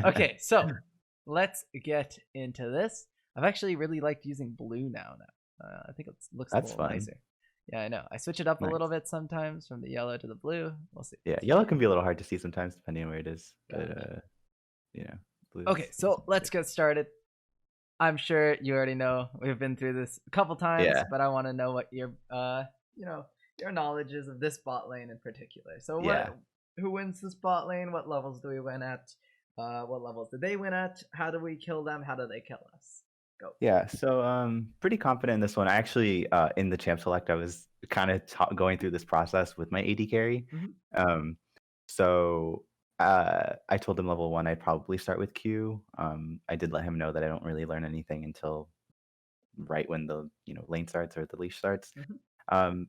Okay, so let's get into this. I've actually really liked using blue now. I think it looks a That's little fun. nicer. Yeah, I know. I switch it up a little Nice. bit sometimes from the yellow to the blue. We'll see. Yeah, yellow can be a little hard to see sometimes depending on where it is, but, Got it. you know, Okay, blue's so much let's better. get started. I'm sure you already know we've been through this a couple times, Yeah, but I want to know what you know, your knowledge is of this bot lane in particular. So yeah. who wins this bot lane? What levels do we win at? What levels did they win at? How do we kill them? How do they kill us? Go. Yeah, so, pretty confident in this one. I actually, in the champ select, I was kinda going through this process with my AD carry. Hmm. Um, so, I told him level 1 I'd probably start with Q. I did let him know that I don't really learn anything until right when the, lane starts or the leash starts. Hmm. Um,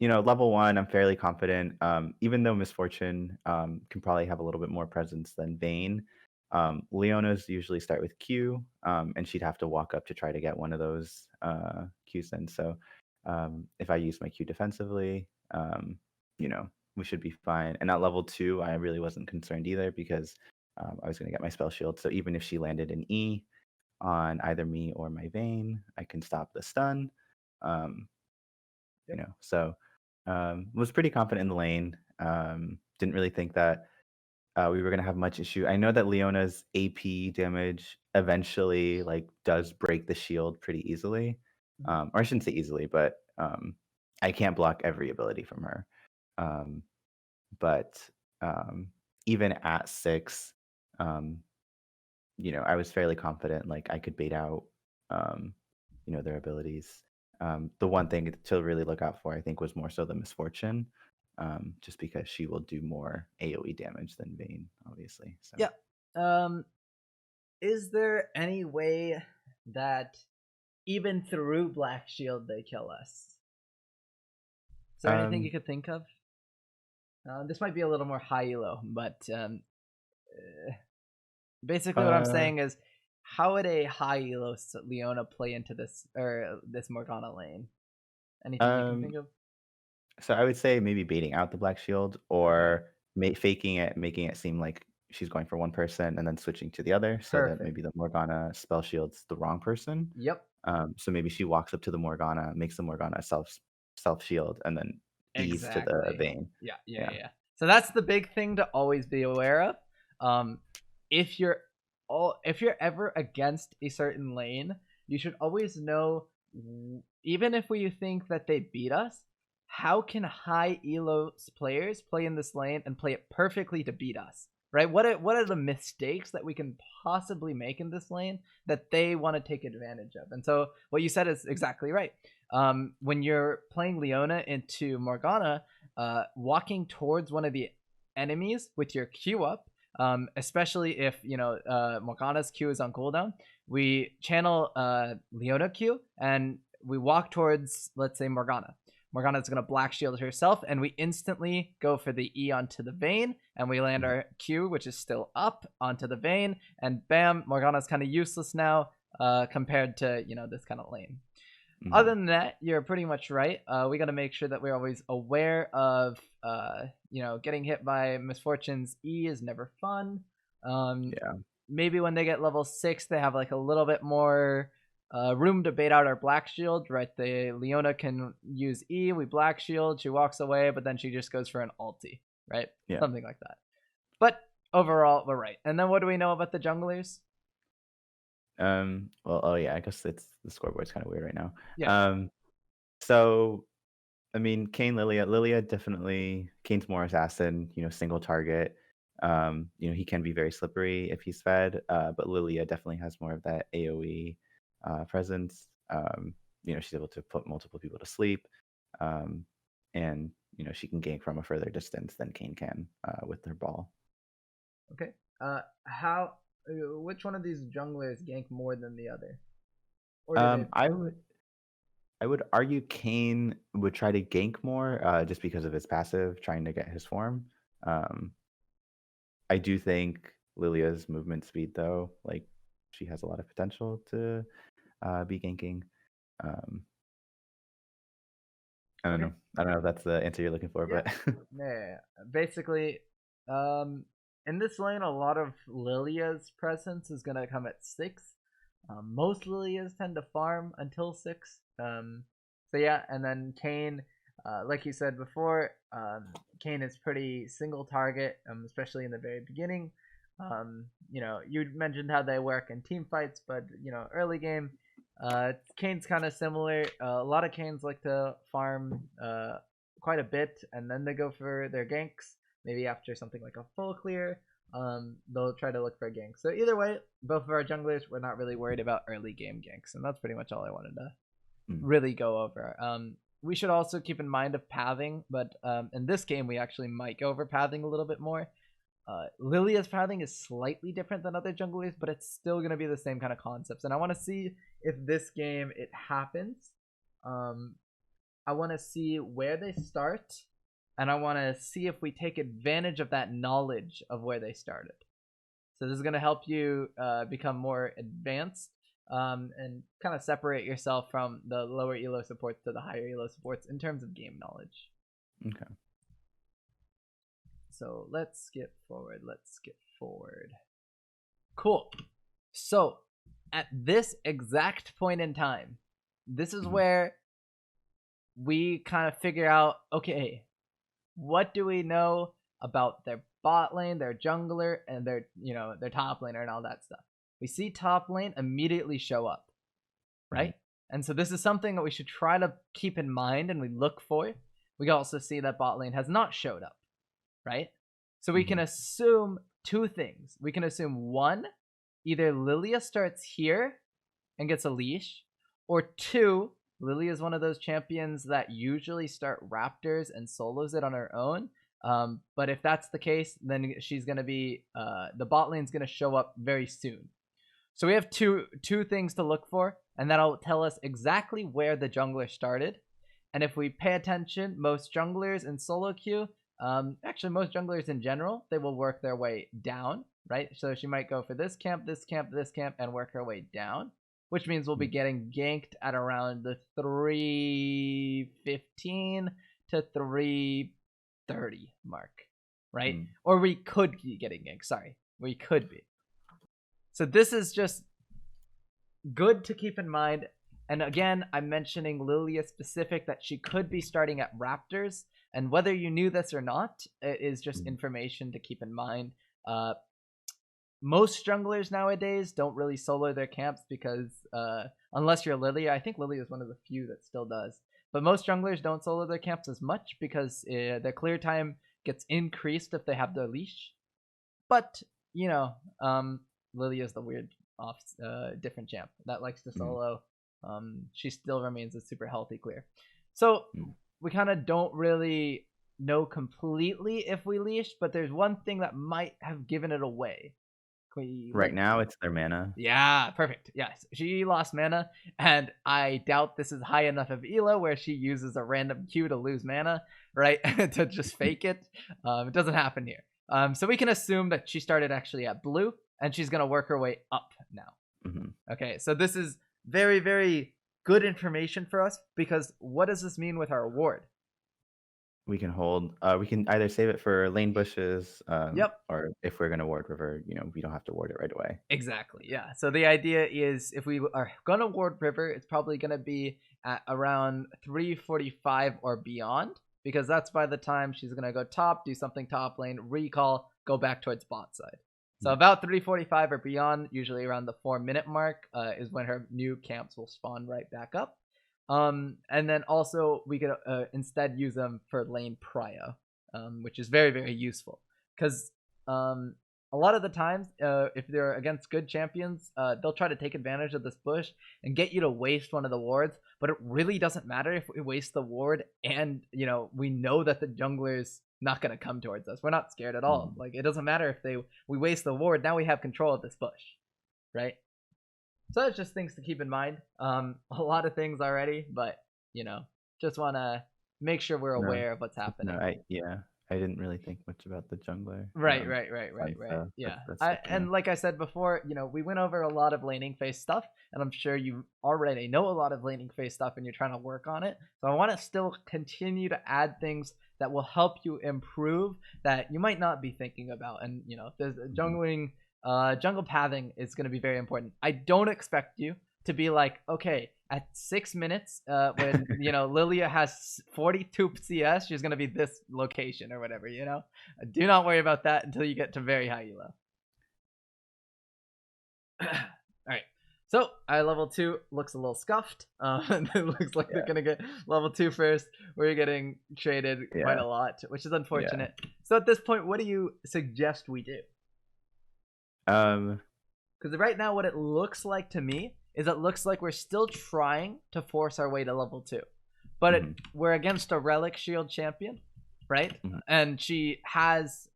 level 1, I'm fairly confident, even though Misfortune, can probably have a little bit more presence than Vayne. Leona's usually start with Q, and she'd have to walk up to try to get one of those, Qs in. So, if I use my Q defensively, we should be fine. And at level 2, I really wasn't concerned either because, I was gonna get my spell shield. So even if she landed an E on either me or my Vayne, I can stop the stun. Um, Yep. so was pretty confident in the lane. Didn't really think that we were gonna have much issue. I know that Leona's AP damage eventually like does break the shield pretty easily, Hmm. or I shouldn't say easily, but I can't block every ability from her. Um, but even at 6, um, I was fairly confident, like, I could bait out, um, their abilities. The one thing to really look out for, I think, was more so the Misfortune, just because she will do more AoE damage than Vayne, obviously, so. Yeah. Um, is there any way that even through Black Shield they kill us? Is there anything you Um, could think of? This might be a little more high elo, but basically what I'm uh, saying is, how would a high elo Leona play into this or this Morgana lane? Anything you can um, think of? so I would say maybe baiting out the Black Shield Okay, or faking it, making it seem like she's going for one person and then switching to the other so that perfect. maybe the Morgana spell shields the wrong person. Yep, So maybe she walks up to the Morgana, makes the Morgana self shield, and then E's to the exactly. Bane. Yeah. Yeah. So that's the big thing to always be aware of. Um, if you're if you're ever against a certain lane, you should always know, even if we think that they beat us, how can high elo players play in this lane and play it perfectly to beat us? Right? What are the mistakes that we can possibly make in this lane that they want to take advantage of? And so what you said is exactly right. When you're playing Leona into Morgana, walking towards one of the enemies with your Q up, especially if Morgana's Q is on cooldown, we channel Leona Q and we walk towards, let's say, Morgana. Morgana's gonna black shield herself, and we instantly go for the E onto the Vayne, and we land Mhm. our Q, which is still up, onto the Vayne, and bam, Morgana's kind of useless now compared to this kind of lane. Other Mhm. than that, you're pretty much right. We got to make sure that we're always aware of, getting hit by Misfortune's E is never fun. Um, Yeah. Maybe when they get level 6, they have like a little bit more room to bait out our Black Shield, right? The Leona can use E, we Black Shield, she walks away, but then she just goes for an ulti, right? Yeah. Something like that. But overall, we're right. And then what do we know about the junglers? Well, oh yeah, I guess it's the scoreboard's kind of weird right now. Yeah. Um, so I mean, Lilia definitely. Kane's more assassin. Single target. He can be very slippery if he's fed. But Lilia definitely has more of that AOE presence. She's able to put multiple people to sleep, um, and she can gank from a further distance than Kane can with her ball. Okay. How? Which one of these junglers gank more than the other, or do they? I would argue Kane would try to gank more, just because of his passive, trying to get his form. Um, I do think Lilia's movement speed, though, like she has a lot of potential to be ganking. Um, I don't Okay. know. I don't know if that's the answer you're looking for, Yeah. but Yeah. Basically, um, in this lane, a lot of Lilia's presence is gonna come at 6. Most Lilias tend to farm until 6. So yeah, and then Kane, like you said before, Kane is pretty single target, especially in the very beginning. You mentioned how they work in team fights, but early game, Kane's kind of similar. A lot of Kanes like to farm quite a bit, and then they go for their ganks. Maybe after something like a full clear, they'll try to look for a gank. So either way, both of our junglers, we're not really worried about early game ganks, and that's pretty much all I wanted to really go over. We should also keep in mind of pathing, but in this game we actually might go over pathing a little bit more. Lilia's pathing is slightly different than other junglers, but it's still going to be the same kind of concepts. And I want to see if this game it happens. I want to see where they start, and I want to see if we take advantage of that knowledge of where they started. So this is going to help you become more advanced and kind of separate yourself from the lower elo supports to the higher elo supports in terms of game knowledge. Okay. So let's skip forward. Cool. So at this exact point in time, this is where we kind of figure out, okay, what do we know about their bot lane, their jungler, and their top laner and all that stuff. We see top lane immediately show up, right? And so this is something that we should try to keep in mind and we look for. We also see that bot lane has not showed up, right? So we can assume two things. We can assume one, either Lilia starts here and gets a leash, or two, Lilia is one of those champions that usually start Raptors and solos it on her own. But if that's the case, then she's going to be, the bot lane's going to show up very soon. So we have two things to look for, and that'll tell us exactly where the jungler started. And if we pay attention, most junglers in solo queue, actually most junglers in general, they will work their way down, right? So she might go for this camp, this camp, this camp, and work her way down, which means we'll be getting ganked at around the 315 to 330 mark, right? Or we could be getting ganked. Sorry, we could be. So this is just good to keep in mind. And again, I'm mentioning Lilia specific that she could be starting at Raptors. And whether you knew this or not, it is just information to keep in mind. Most junglers nowadays don't really solo their camps because unless you're Lilia, I think Lilia is one of the few that still does. But most junglers don't solo their camps as much because their clear time gets increased if they have their leash. But, Lilia is the weird different champ that likes to solo. She still remains a super healthy clear. So we kind of don't really know completely if we leashed, but there's one thing that might have given it away. Right now, it's their mana. Yeah, perfect. Yes, she lost mana, and I doubt this is high enough of elo where she uses a random Q to lose mana, right? To just fake it. It doesn't happen here. So we can assume that she started actually at blue, and she's gonna work her way up now. Okay, so this is very, very good information for us because what does this mean with our ward? We can hold. We can either save it for lane bushes. Yep. Or if we're gonna ward river, we don't have to ward it right away. Exactly. Yeah. So the idea is if we are gonna ward river, it's probably gonna be at around 345 or beyond because that's by the time she's gonna go top, do something top lane, recall, go back towards bot side. So about 345 or beyond, usually around the 4-minute mark, is when her new camps will spawn right back up. And then also we could instead use them for lane prio, which is very, very useful because a lot of the times if they're against good champions, they'll try to take advantage of this bush and get you to waste one of the wards, but it really doesn't matter if we waste the ward and we know that the jungler's not going to come towards us. We're not scared at all. Like it doesn't matter if we waste the ward. Now we have control of this bush, right? So that's just things to keep in mind. A lot of things already, but just want to make sure we're aware of what's happening. I I didn't really think much about the jungler. Right, Um, right, right, right, right. so Yeah. that's good to know. And like I said before, we went over a lot of laning phase stuff, and I'm sure you already know a lot of laning phase stuff and you're trying to work on it. So I want to still continue to add things that will help you improve that you might not be thinking about. And, there's Mhm. jungle pathing is going to be very important. I don't expect you to be like, okay, at 6 minutes, when Lilia has 42 CS, she's gonna be this location or whatever. Do not worry about that until you get to very high elo. All right. So our level 2 looks a little scuffed. It looks like they're Yeah. gonna get level 2 first. We're getting traded quite Yeah. a lot, which is Yeah. unfortunate. So at this point, what do you suggest we do? Um, Because right now, what it looks like to me is it looks like we're still trying to force our way to level 2. But mhm, we're against a Relic Shield champion, right? mhm. And she has,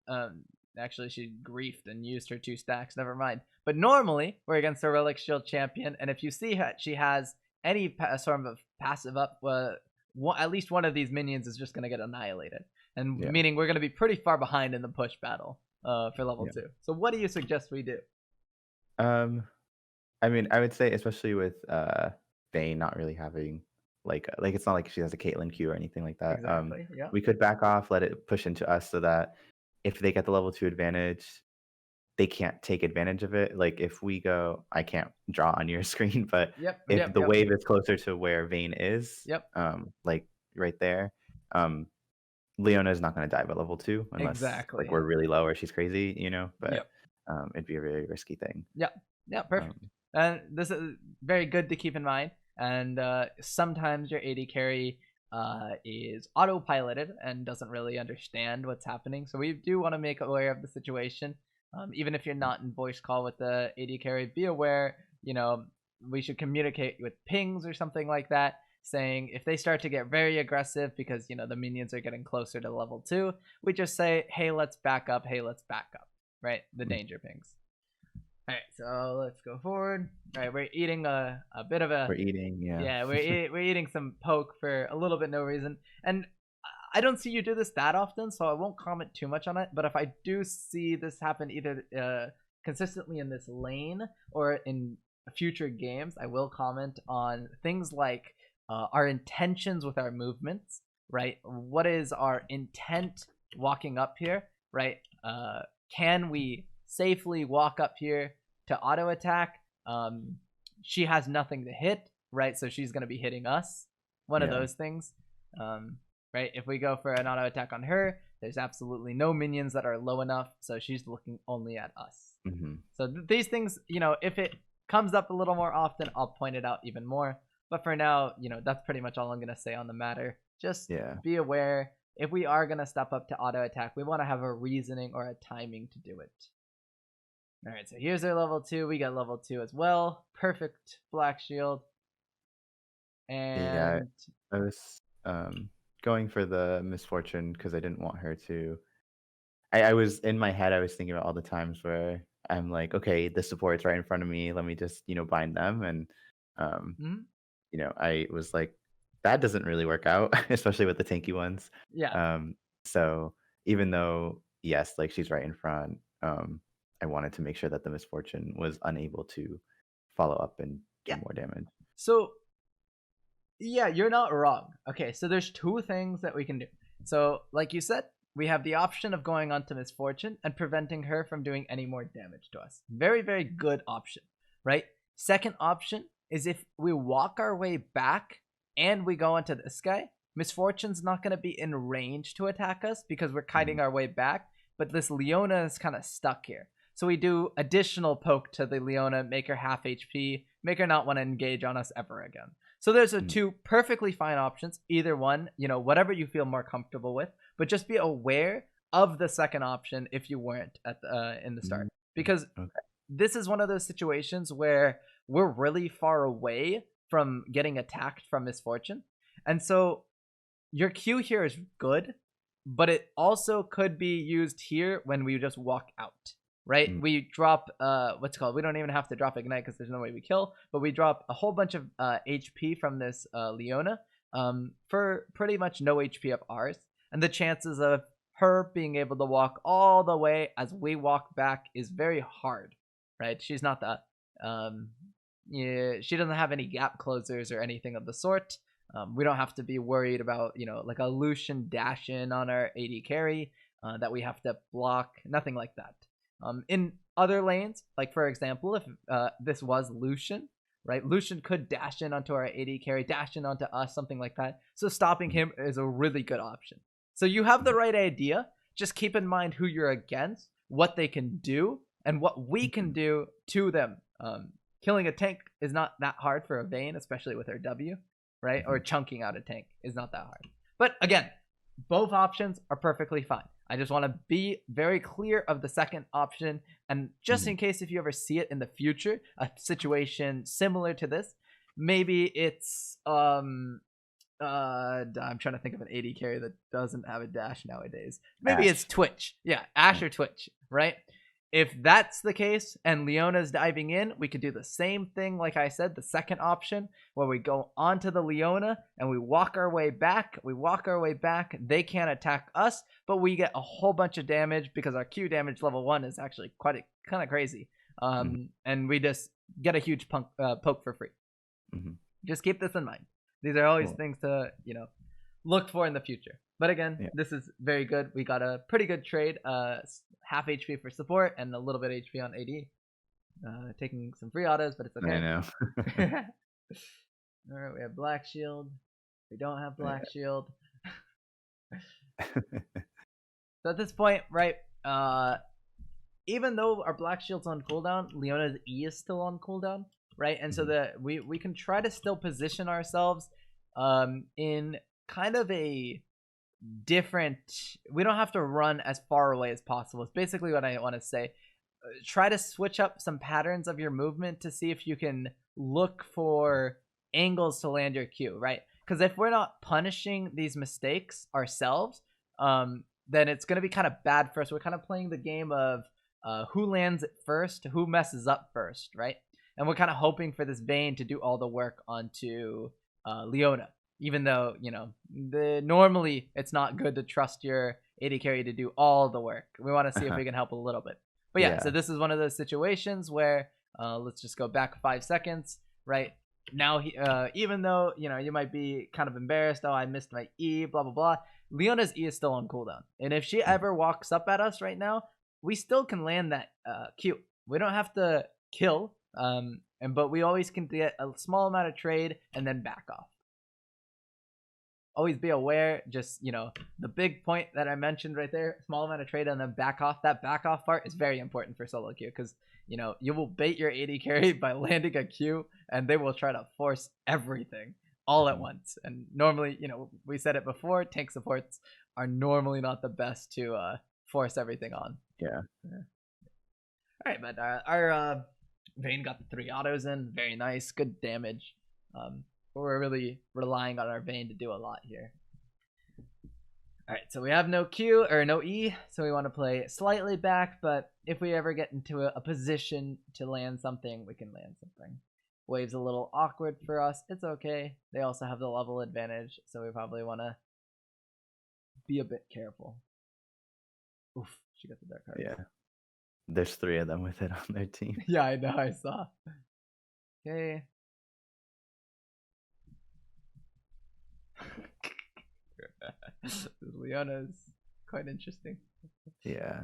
actually, she griefed and used her 2 stacks, never mind. But normally, we're against a Relic Shield champion, and if you see she has any sort of passive up, at least one of these minions is just going to get annihilated. And Yeah. meaning we're going to be pretty far behind in the push battle for level Yeah. 2. So what do you suggest we do? Um, I mean, I would say especially with Vayne not really having like it's not like she has a Caitlyn Q or anything like that. Exactly. Yeah. We could back off, let it push into us so that if they get the level 2 advantage, they can't take advantage of it. Like if we go, I can't draw on your screen, but Yep. if Yep. the Yep. wave is closer to where Vayne is, Yep. like right there, um, Leona is not going to die by level 2 unless like Exactly. we're really low or she's crazy, But Yep. it'd be a very risky thing. Yep. Yeah. Perfect. Um, And this is very good to keep in mind. And sometimes your AD carry is autopiloted and doesn't really understand what's happening. So we do want to make aware of the situation. Even if you're not in voice call with the AD carry, be aware. We should communicate with pings or something like that, saying if they start to get very aggressive because the minions are getting closer to level 2, we just say, hey, let's back up. Hey, let's back up. Right? The mm, danger pings. All right, so let's go forward. All right, we're eating a bit of a we're eating, yeah. yeah, we're eating some poke for a little bit no reason, and I don't see you do this that often, so I won't comment too much on it. But if I do see this happen either consistently in this lane or in future games, I will comment on things like our intentions with our movements. Right, what is our intent walking up here? Right, can we safely walk up here to auto attack? She has nothing to hit, right? So she's going to be hitting us. One of Yeah. those things, right? If we go for an auto attack on her, there's absolutely no minions that are low enough, so she's looking only at us. Mm-hmm. So these things, if it comes up a little more often, I'll point it out even more. But for now, that's pretty much all I'm going to say on the matter. Just be aware. If we are going to step up to auto attack, we want to have a reasoning or a timing to do it. All right, so here's our level 2. We got level 2 as well. Perfect black shield. Yeah, And I was going for the misfortune because I didn't want her to. I was in my head. I was thinking about all the times where I'm like, okay, the support's right in front of me. Let me just bind them, and um, I was like, that doesn't really work out, especially with the tanky ones. yeah. So even though yes, like she's right in front, I wanted to make sure that the misfortune was unable to follow up and do Yeah. more damage. So yeah, you're not wrong. Okay, so there's 2 things that we can do. So like you said, we have the option of going on to misfortune and preventing her from doing any more damage to us. Very, very good option, right? Second option is if we walk our way back and we go into this guy, misfortune's not going to be in range to attack us because we're kiting our way back, but this Leona is kind of stuck here. So we do additional poke to the Leona, make her half HP, make her not want to engage on us ever again. So there's 2 perfectly fine options. Either one, whatever you feel more comfortable with, but just be aware of the second option if you weren't at in the start, because this is one of those situations where we're really far away from getting attacked from misfortune, and so your Q here is good, but it also could be used here when we just walk out. Right, we drop what's called. We don't even have to drop ignite because there's no way we kill, but we drop a whole bunch of HP from this Leona for pretty much no HP of ours, and the chances of her being able to walk all the way as we walk back is very hard, right? She's not the yeah, she doesn't have any gap closers or anything of the sort. We don't have to be worried about, like a Lucian dash in on our AD carry that we have to block. Nothing like that. In other lanes, like for example, if this was Lucian, right? Lucian could dash in onto our AD carry, dash in onto us, something like that. So stopping him is a really good option. So you have the right idea. Just keep in mind who you're against, what they can do, and what we can do to them. Killing a tank is not that hard for a Vayne, especially with her W, right? Or chunking out a tank is not that hard. But again, both options are perfectly fine. I just want to be very clear of the second option. And just in case if you ever see it in the future, a situation similar to this, maybe it's I'm trying to think of an AD carry that doesn't have a dash nowadays. Maybe it's Twitch. Yeah, Ash or Twitch, right? If that's the case and Leona's diving in, we could do the same thing, like I said, the second option, where we go onto the Leona and we walk our way back. They can't attack us, but we get a whole bunch of damage because our Q damage level 1 is actually kind of crazy. And we just get a huge poke for free. Just keep this in mind. These are always things to, look for in the future. But again, this is very good. We got a pretty good trade. Half HP for support and a little bit HP on AD. Taking some free autos, but it's okay. I know. All right, we have Black Shield. We don't have Black Shield. So at this point, right, even though our Black Shield's on cooldown, Leona's E is still on cooldown, right? And so that we can try to still position ourselves in kind of a different, we don't have to run as far away as possible. It's basically what I want to say. Try to switch up some patterns of your movement to see if you can look for angles to land your Q, right? Because if we're not punishing these mistakes ourselves, then it's going to be kind of bad for us. We're kind of playing the game of who lands it first, who messes up first, right? And we're kind of hoping for this Vayne to do all the work onto Leona. Even though, normally it's not good to trust your AD carry to do all the work. We want to see if we can help a little bit. But yeah, so this is one of those situations where, let's just go back 5 seconds, right? Now, even though, you might be kind of embarrassed, oh, I missed my E, blah, blah, blah. Leona's E is still on cooldown. And if she ever walks up at us right now, we still can land that Q. We don't have to kill, but we always can get a small amount of trade and then back off. Always be aware, just, the big point that I mentioned right there, small amount of trade and then back off. That back off part is very important for solo queue because, you will bait your AD carry by landing a Q and they will try to force everything all at once. And normally, we said it before, tank supports are normally not the best to force everything on. Yeah. All right, but our Vayne got the 3 autos in. Very nice. Good damage. But we're really relying on our Vayne to do a lot here. All right, so we have no Q or no E, so we want to play slightly back, but if we ever get into a position to land something, we can land something. Wave's a little awkward for us. It's okay. They also have the level advantage, so we probably want to be a bit careful. Oof, she got the dark card. Yeah. There's 3 of them with it on their team. Yeah, I know, I saw. Okay. Leona's quite interesting. Yeah.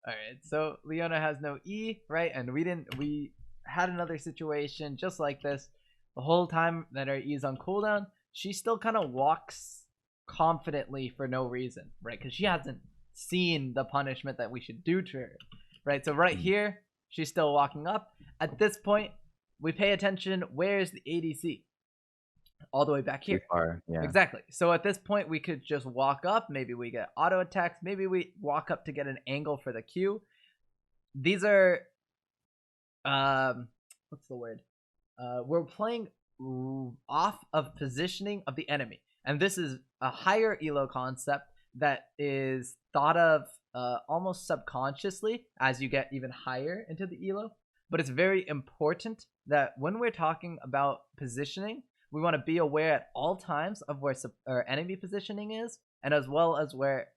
Alright, so Leona has no E, right? And we had another situation just like this. The whole time that our E is on cooldown, she still kind of walks confidently for no reason, right? Because she hasn't seen the punishment that we should do to her, right? So right here, she's still walking up. At this point, we pay attention. Where's the ADC? All the way back here. Too far, yeah. Exactly. So at this point, we could just walk up. Maybe we get auto attacks. Maybe we walk up to get an angle for the Q. These are, what's the word? We're playing off of positioning of the enemy. And this is a higher elo concept that is thought of almost subconsciously as you get even higher into the elo. But it's very important that when we're talking about positioning, we want to be aware at all times of where our enemy positioning is and as well as where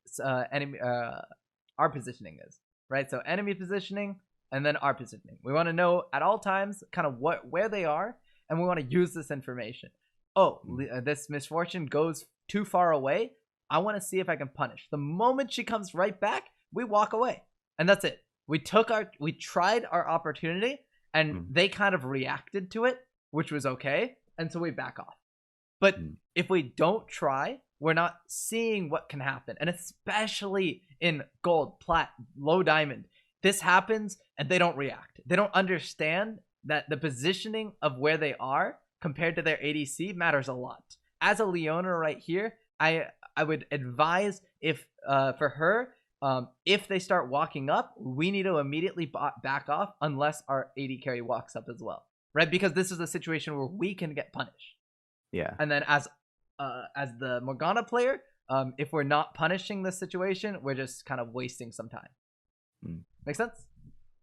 enemy our positioning is, right? So enemy positioning and then our positioning. We want to know at all times kind of where they are, and we want to use this information. Oh, this misfortune goes too far away. I want to see if I can punish. The moment she comes right back, we walk away, and that's it. We tried our opportunity, and they kind of reacted to it, which was okay, and so we back off. But if we don't try, we're not seeing what can happen, and especially in gold, plat, low diamond, this happens, and they don't react. They don't understand that the positioning of where they are compared to their ADC matters a lot. As a Leona right here, I would advise if for her, if they start walking up, we need to immediately back off unless our AD carry walks up as well, right? Because this is a situation where we can get punished. Yeah. And then as the Morgana player, if we're not punishing this situation, we're just kind of wasting some time. Make sense?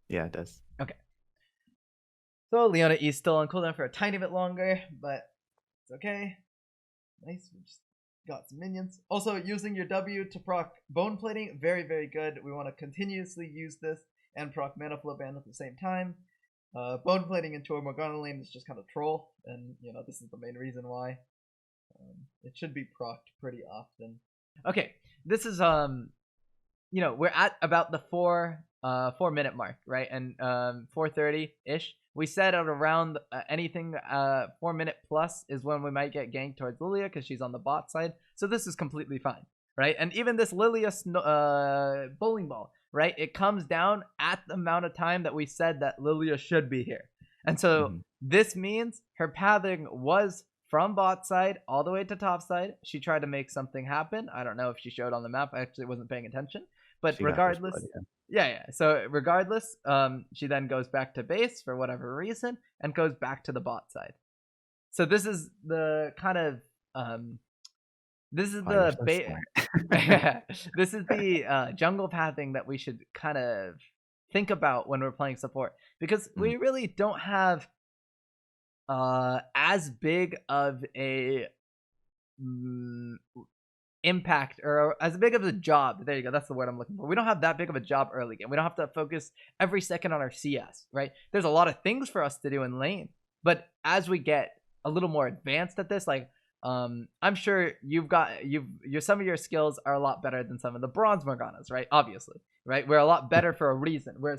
Yeah, it does. Okay. So Leona E still on cooldown for a tiny bit longer, but it's okay. Nice. We just got some minions. Also, using your W to proc bone plating, very, very good. We want to continuously use this and proc mana flow band at the same time. Bone plating into a Morgana lane is just kind of troll, and you know this is the main reason why. It should be procced pretty often. Okay, this is you know, we're at about the 4-minute mark, right? And 4:30 ish. We said at around anything 4-minute plus is when we might get ganked towards Lilia because she's on the bot side. So this is completely fine, right? And even this Lilia bowling ball, right? It comes down at the amount of time that we said that Lilia should be here. And so this means her pathing was from bot side all the way to top side. She tried to make something happen. I don't know if she showed on the map. I actually wasn't paying attention. But regardless, yeah. So regardless, she then goes back to base for whatever reason and goes back to the bot side. So this is the kind of this is the this is the jungle pathing that we should kind of think about when we're playing support, because we really don't have as big of a impact or as big of a job. There you go. That's the word I'm looking for. We don't have that big of a job early game. We don't have to focus every second on our CS, right? There's a lot of things for us to do in lane, but as we get a little more advanced at this, like I'm sure some of your skills are a lot better than some of the bronze Morganas, right? Obviously, right? We're a lot better for a reason. We've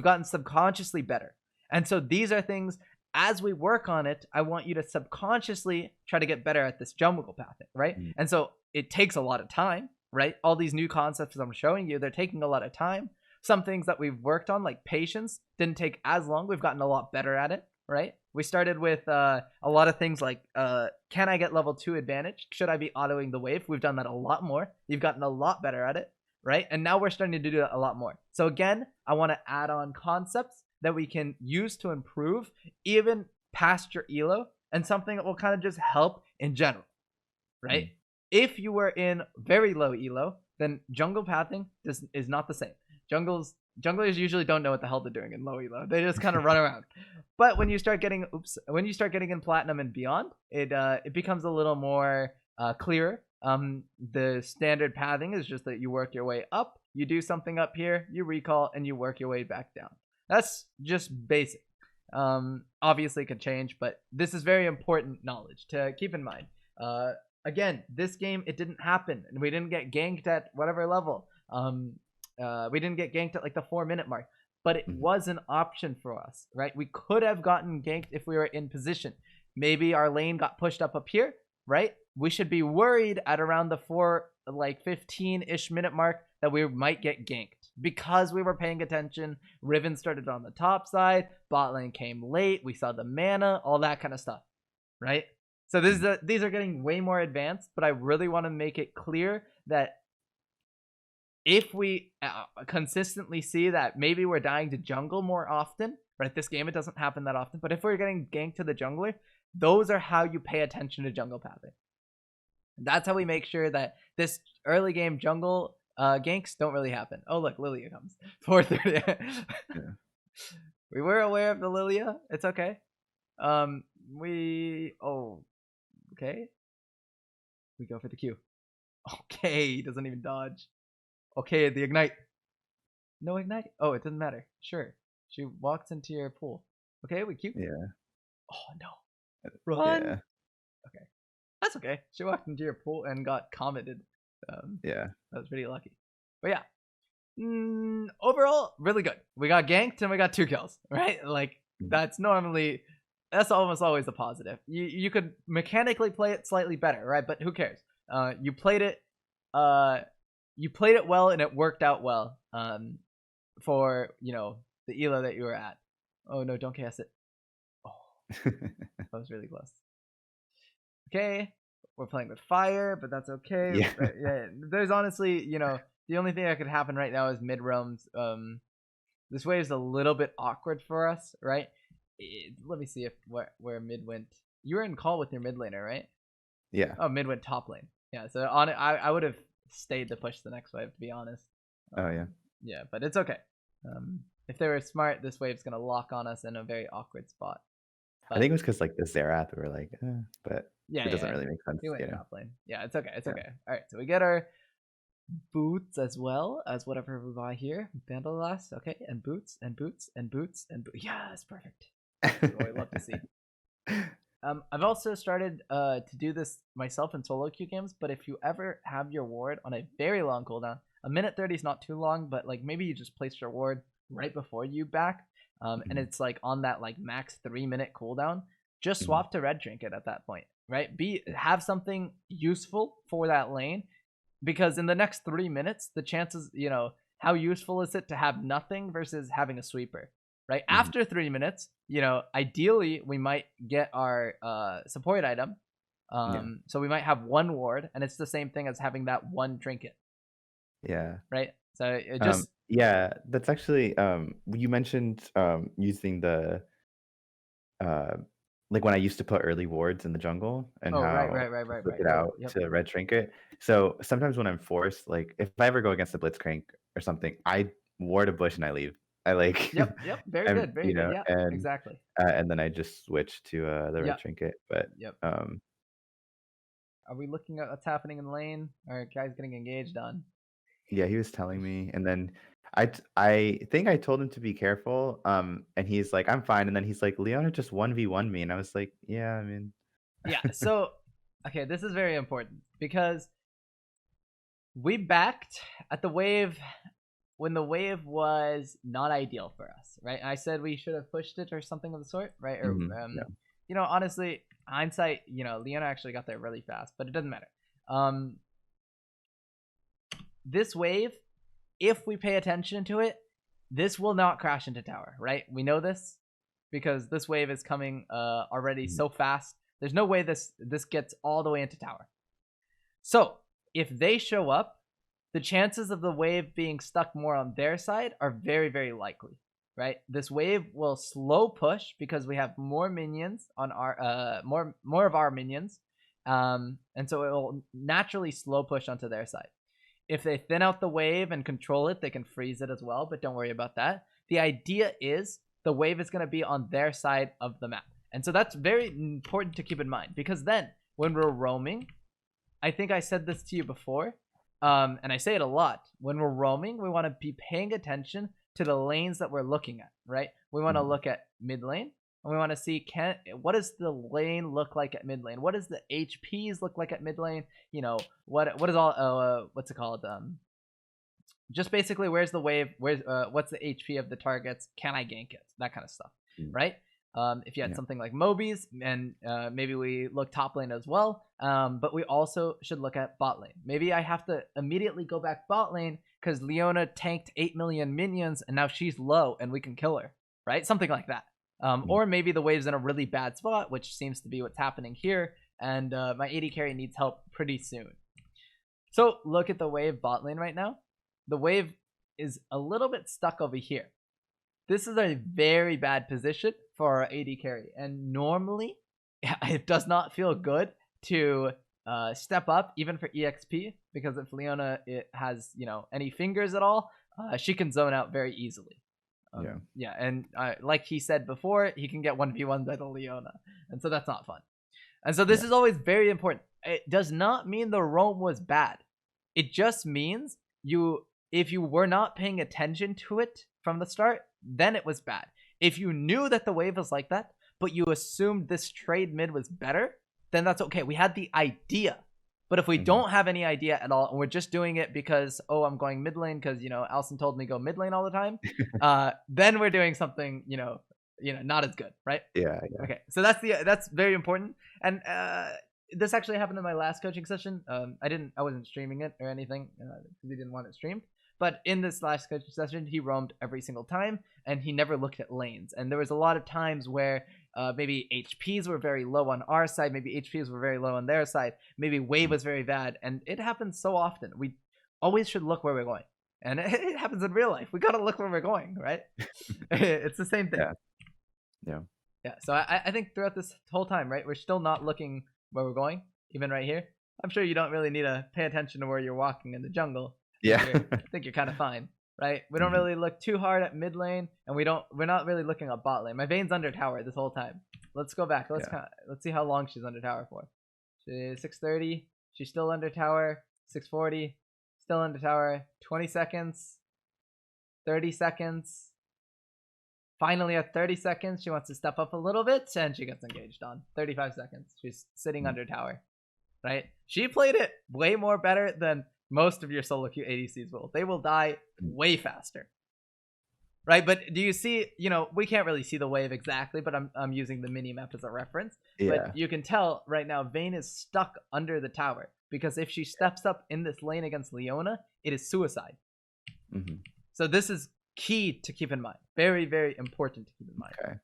gotten subconsciously better. And so these are things, as we work on it, I want you to subconsciously try to get better at this jungle pathing, right? And so it takes a lot of time, right? All these new concepts I'm showing you, they're taking a lot of time. Some things that we've worked on, like patience, didn't take as long. We've gotten a lot better at it, right? We started with a lot of things like, can I get level 2 advantage? Should I be autoing the wave? We've done that a lot more. You've gotten a lot better at it, right? And now we're starting to do that a lot more. So again, I want to add on concepts that we can use to improve even past your elo, and something that will kind of just help in general, right? If you were in very low elo, then jungle pathing is not the same. Junglers usually don't know what the hell they're doing in low elo. They just kind of run around. But when you start getting in platinum and beyond, it becomes a little more clearer. The standard pathing is just that you work your way up, you do something up here, you recall, and you work your way back down. That's just basic. Obviously it could change, but this is very important knowledge to keep in mind. Again, this game, it didn't happen, and we didn't get ganked at whatever level. We didn't get ganked at like the 4-minute mark, but it was an option for us, right? We could have gotten ganked if we were in position. Maybe our lane got pushed up here, right? We should be worried at around the 15-ish minute mark that we might get ganked, because we were paying attention. Riven started on the top side, bot lane came late, we saw the mana, all that kind of stuff, right? So these are getting way more advanced, but I really want to make it clear that if we consistently see that maybe we're dying to jungle more often, right? This game, it doesn't happen that often, but if we're getting ganked to the jungler, those are how you pay attention to jungle pathing. That's how we make sure that this early game jungle ganks don't really happen. Oh, look, Lilia comes. 4:30. We were aware of the Lilia. It's okay. Okay. We go for the Q. Okay, he doesn't even dodge. Okay, the ignite. No ignite? Oh, it doesn't matter. Sure. She walks into your pool. Okay, we cute. Yeah. Oh no. Run! Yeah. Okay. That's okay. She walked into your pool and got commented. Yeah. That was pretty lucky. But yeah. Overall, really good. We got ganked and we got 2 kills, right? Like, that's almost always a positive. You could mechanically play it slightly better, right? But who cares? You played it well and it worked out well. For, the elo that you were at. Oh no, don't cast it. Oh, that was really close. Okay, we're playing with fire, but that's okay. Yeah. Yeah, there's honestly, the only thing that could happen right now is mid roams. This wave is a little bit awkward for us, right? Let me see if where mid went. You were in call with your mid laner, right? Yeah. Oh, mid went top lane. Yeah, so on it, I would have stayed to push the next wave, to be honest. Oh yeah. Yeah, but it's okay. If they were smart, this wave's gonna lock on us in a very awkward spot. I think it was because like the Zerath, we were like, but Yeah, it doesn't yeah. really make sense. He went You know. top lane. Yeah, it's okay. It's Yeah. okay. All right, so we get our boots as well as whatever we buy here. Bandolast, okay, and boots and boots and boots and yeah, that's perfect. That's what I love to see. I've also started to do this myself in solo queue games, but if you ever have your ward on a very long cooldown, a minute 30 is not too long, but like maybe you just place your ward right before you back, and it's like on that like max 3-minute cooldown, just swap to red trinket at that point, right? Have something useful for that lane, because in the next 3 minutes, the chances, how useful is it to have nothing versus having a sweeper? Right after 3 minutes, ideally we might get our support item, so we might have 1 ward, and it's the same thing as having that 1 trinket. Yeah. Right. So it just yeah, that's actually you mentioned using the like when I used to put early wards in the jungle and how to flip it out Yep. to red trinket. So sometimes when I'm forced, like if I ever go against a blitzcrank or something, I ward a bush and I leave. I like Yep. Very good. Very good. Yeah. and Exactly. and then I just switch to the red Yep. trinket. But Yep. Are we looking at what's happening in the lane? Or guys getting engaged on? yeah, he was telling me, and then I think I told him to be careful. And he's like, I'm fine. And then he's like, Leona just 1v1 me, and I was like, yeah, I mean, Yeah. So okay, this is very important because we backed at the wave when the wave was not ideal for us, right? I said we should have pushed it or something of the sort, right? Or yeah. honestly, hindsight, Leona actually got there really fast, but it doesn't matter. This wave, if we pay attention to it, this will not crash into tower, right? We know this because this wave is coming already so fast. There's no way this gets all the way into tower. So if they show up, the chances of the wave being stuck more on their side are very, very likely, right? This wave will slow push because we have more minions on our more of our minions, and so it will naturally slow push onto their side. If they thin out the wave and control it, they can freeze it as well, but don't worry about that. The idea is the wave is going to be on their side of the map, and so that's very important to keep in mind, because then when we're roaming, I think I said this to you before, and I say it a lot. When we're roaming, we want to be paying attention to the lanes that we're looking at, right? We want to look at mid lane, and we want to see what does the lane look like at mid lane? What does the HPs look like at mid lane? What is all what's it called? Just basically, where's the wave? What's the HP of the targets? Can I gank it? That kind of stuff, right? If you had something like Mobies, and maybe we look top lane as well, but we also should look at bot lane. Maybe I have to immediately go back bot lane because Leona tanked 8 million minions and now she's low and we can kill her, right? Something like that. Or maybe the wave's in a really bad spot, which seems to be what's happening here, and my AD carry needs help pretty soon. So look at the wave bot lane right now. The wave is a little bit stuck over here. This is a very bad position for our AD carry, and normally it does not feel good to step up even for EXP, because if Leona has any fingers at all, she can zone out very easily. And like he said before, he can get 1v1 by the Leona, and so that's not fun. And so this is always very important. It does not mean the roam was bad. It just means if you were not paying attention to it from the start, then it was bad. If you knew that the wave was like that, but you assumed this trade mid was better, then that's okay. We had the idea. But if we don't have any idea at all, and we're just doing it because, oh, I'm going mid lane because, Alson told me go mid lane all the time, then we're doing something, not as good, right? Yeah. Okay, so that's very important. And this actually happened in my last coaching session. I wasn't streaming it or anything because he didn't want it streamed. But in this last coaching session, he roamed every single time, and he never looked at lanes. And there was a lot of times where maybe HPs were very low on our side, maybe HPs were very low on their side, maybe wave was very bad, and it happens so often. We always should look where we're going, and it happens in real life. We gotta look where we're going, right? It's the same thing. Yeah. So I think throughout this whole time, right, we're still not looking where we're going, even right here. I'm sure you don't really need to pay attention to where you're walking in the jungle. Yeah. I think you're kind of fine, right? We don't really look too hard at mid lane, and we're not really looking at bot lane. My Vayne's under tower this whole time. Let's go back. Let's see how long she's under tower for. She's 6:30. She's still under tower. 6:40. Still under tower. 20 seconds. 30 seconds. Finally, at 30 seconds, she wants to step up a little bit, and she gets engaged on. 35 seconds. She's sitting under tower, right? She played it way more better than most of your solo queue ADCs will. They will die way faster, right? But do you see, we can't really see the wave exactly, but I'm using the mini map as a reference. But you can tell right now Vayne is stuck under the tower, because if she steps up in this lane against Leona, it is suicide. So this is key to keep in mind. Very, very important to keep in mind. Okay.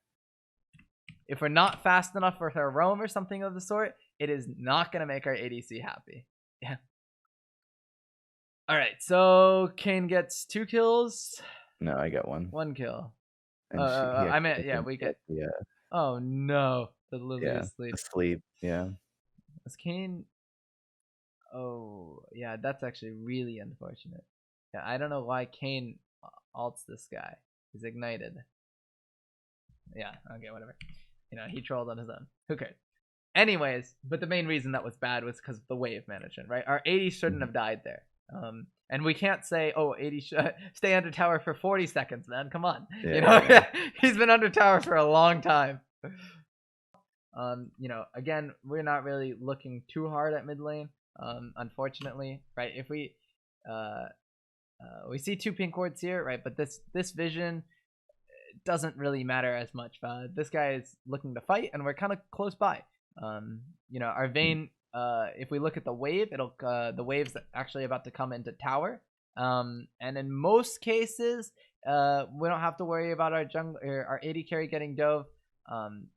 If we're not fast enough for her roam or something of the sort, it is not going to make our ADC happy. Yeah. All right, so Kane gets 2 kills. No, I got 1. 1 kill. And we get. Oh no, the Lily is asleep. Asleep. Yeah. Is Kane? Oh yeah, that's actually really unfortunate. Yeah, I don't know why Kane ults this guy. He's ignited. Yeah. Okay. Whatever. He trolled on his own. Who cares? Anyways, but the main reason that was bad was because of the wave management, right? Our 80 shouldn't have died there. And we can't say, oh, 80 stay under tower for 40 seconds, man. Come on. He's been under tower for a long time. Again, we're not really looking too hard at mid lane, unfortunately, right? If we see 2 pink wards here, right? But this vision doesn't really matter as much. This guy is looking to fight, and we're kind of close by. Our Vayne, if we look at the wave, the wave's actually about to come into tower. And in most cases, we don't have to worry about our jungle or our AD carry getting dove.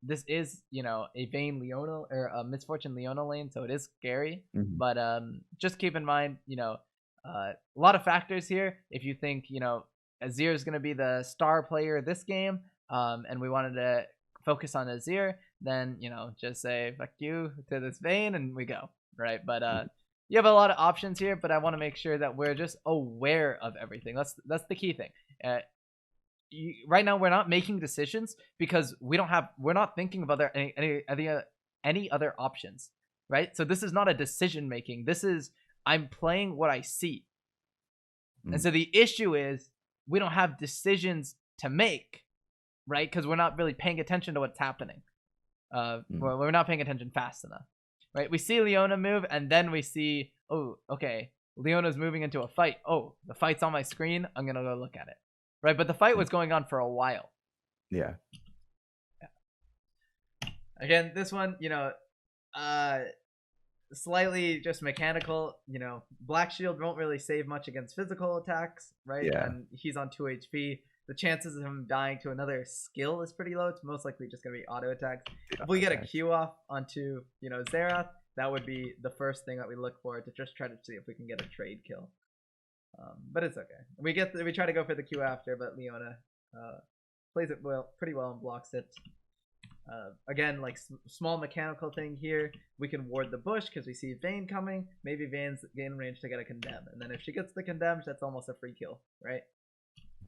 This is, a Vayne Leona or a Misfortune Leona lane, so it is scary. But just keep in mind, a lot of factors here. If you think, Azir is going to be the star player this game, and we wanted to focus on Azir, then, just say fuck you to this Vayne and we go, right? But you have a lot of options here, but I want to make sure that we're just aware of everything. That's the key thing. Right now we're not making decisions because we're not thinking of any other options, right? So this is not a decision making. This is, I'm playing what I see. And so the issue is we don't have decisions to make, right? Because we're not really paying attention to what's happening. We're not paying attention fast enough, right? We see Leona move, and then we see, oh, okay, Leona's moving into a fight. Oh, the fight's on my screen. I'm gonna go look at it, right? But the fight was going on for a while. Yeah. Again, this one, slightly just mechanical. Black Shield won't really save much against physical attacks, right? Yeah. And he's on 2 HP. The chances of him dying to another skill is pretty low. It's most likely just going to be auto attacks. If we get a Q off onto, Xerath, that would be the first thing that we look for to just try to see if we can get a trade kill. But it's okay. We try to go for the Q after, but Leona plays it pretty well and blocks it. Again, like small mechanical thing here, we can ward the bush because we see Vayne coming. Maybe Vayne's in range to get a condemn, and then if she gets the condemn, that's almost a free kill, right?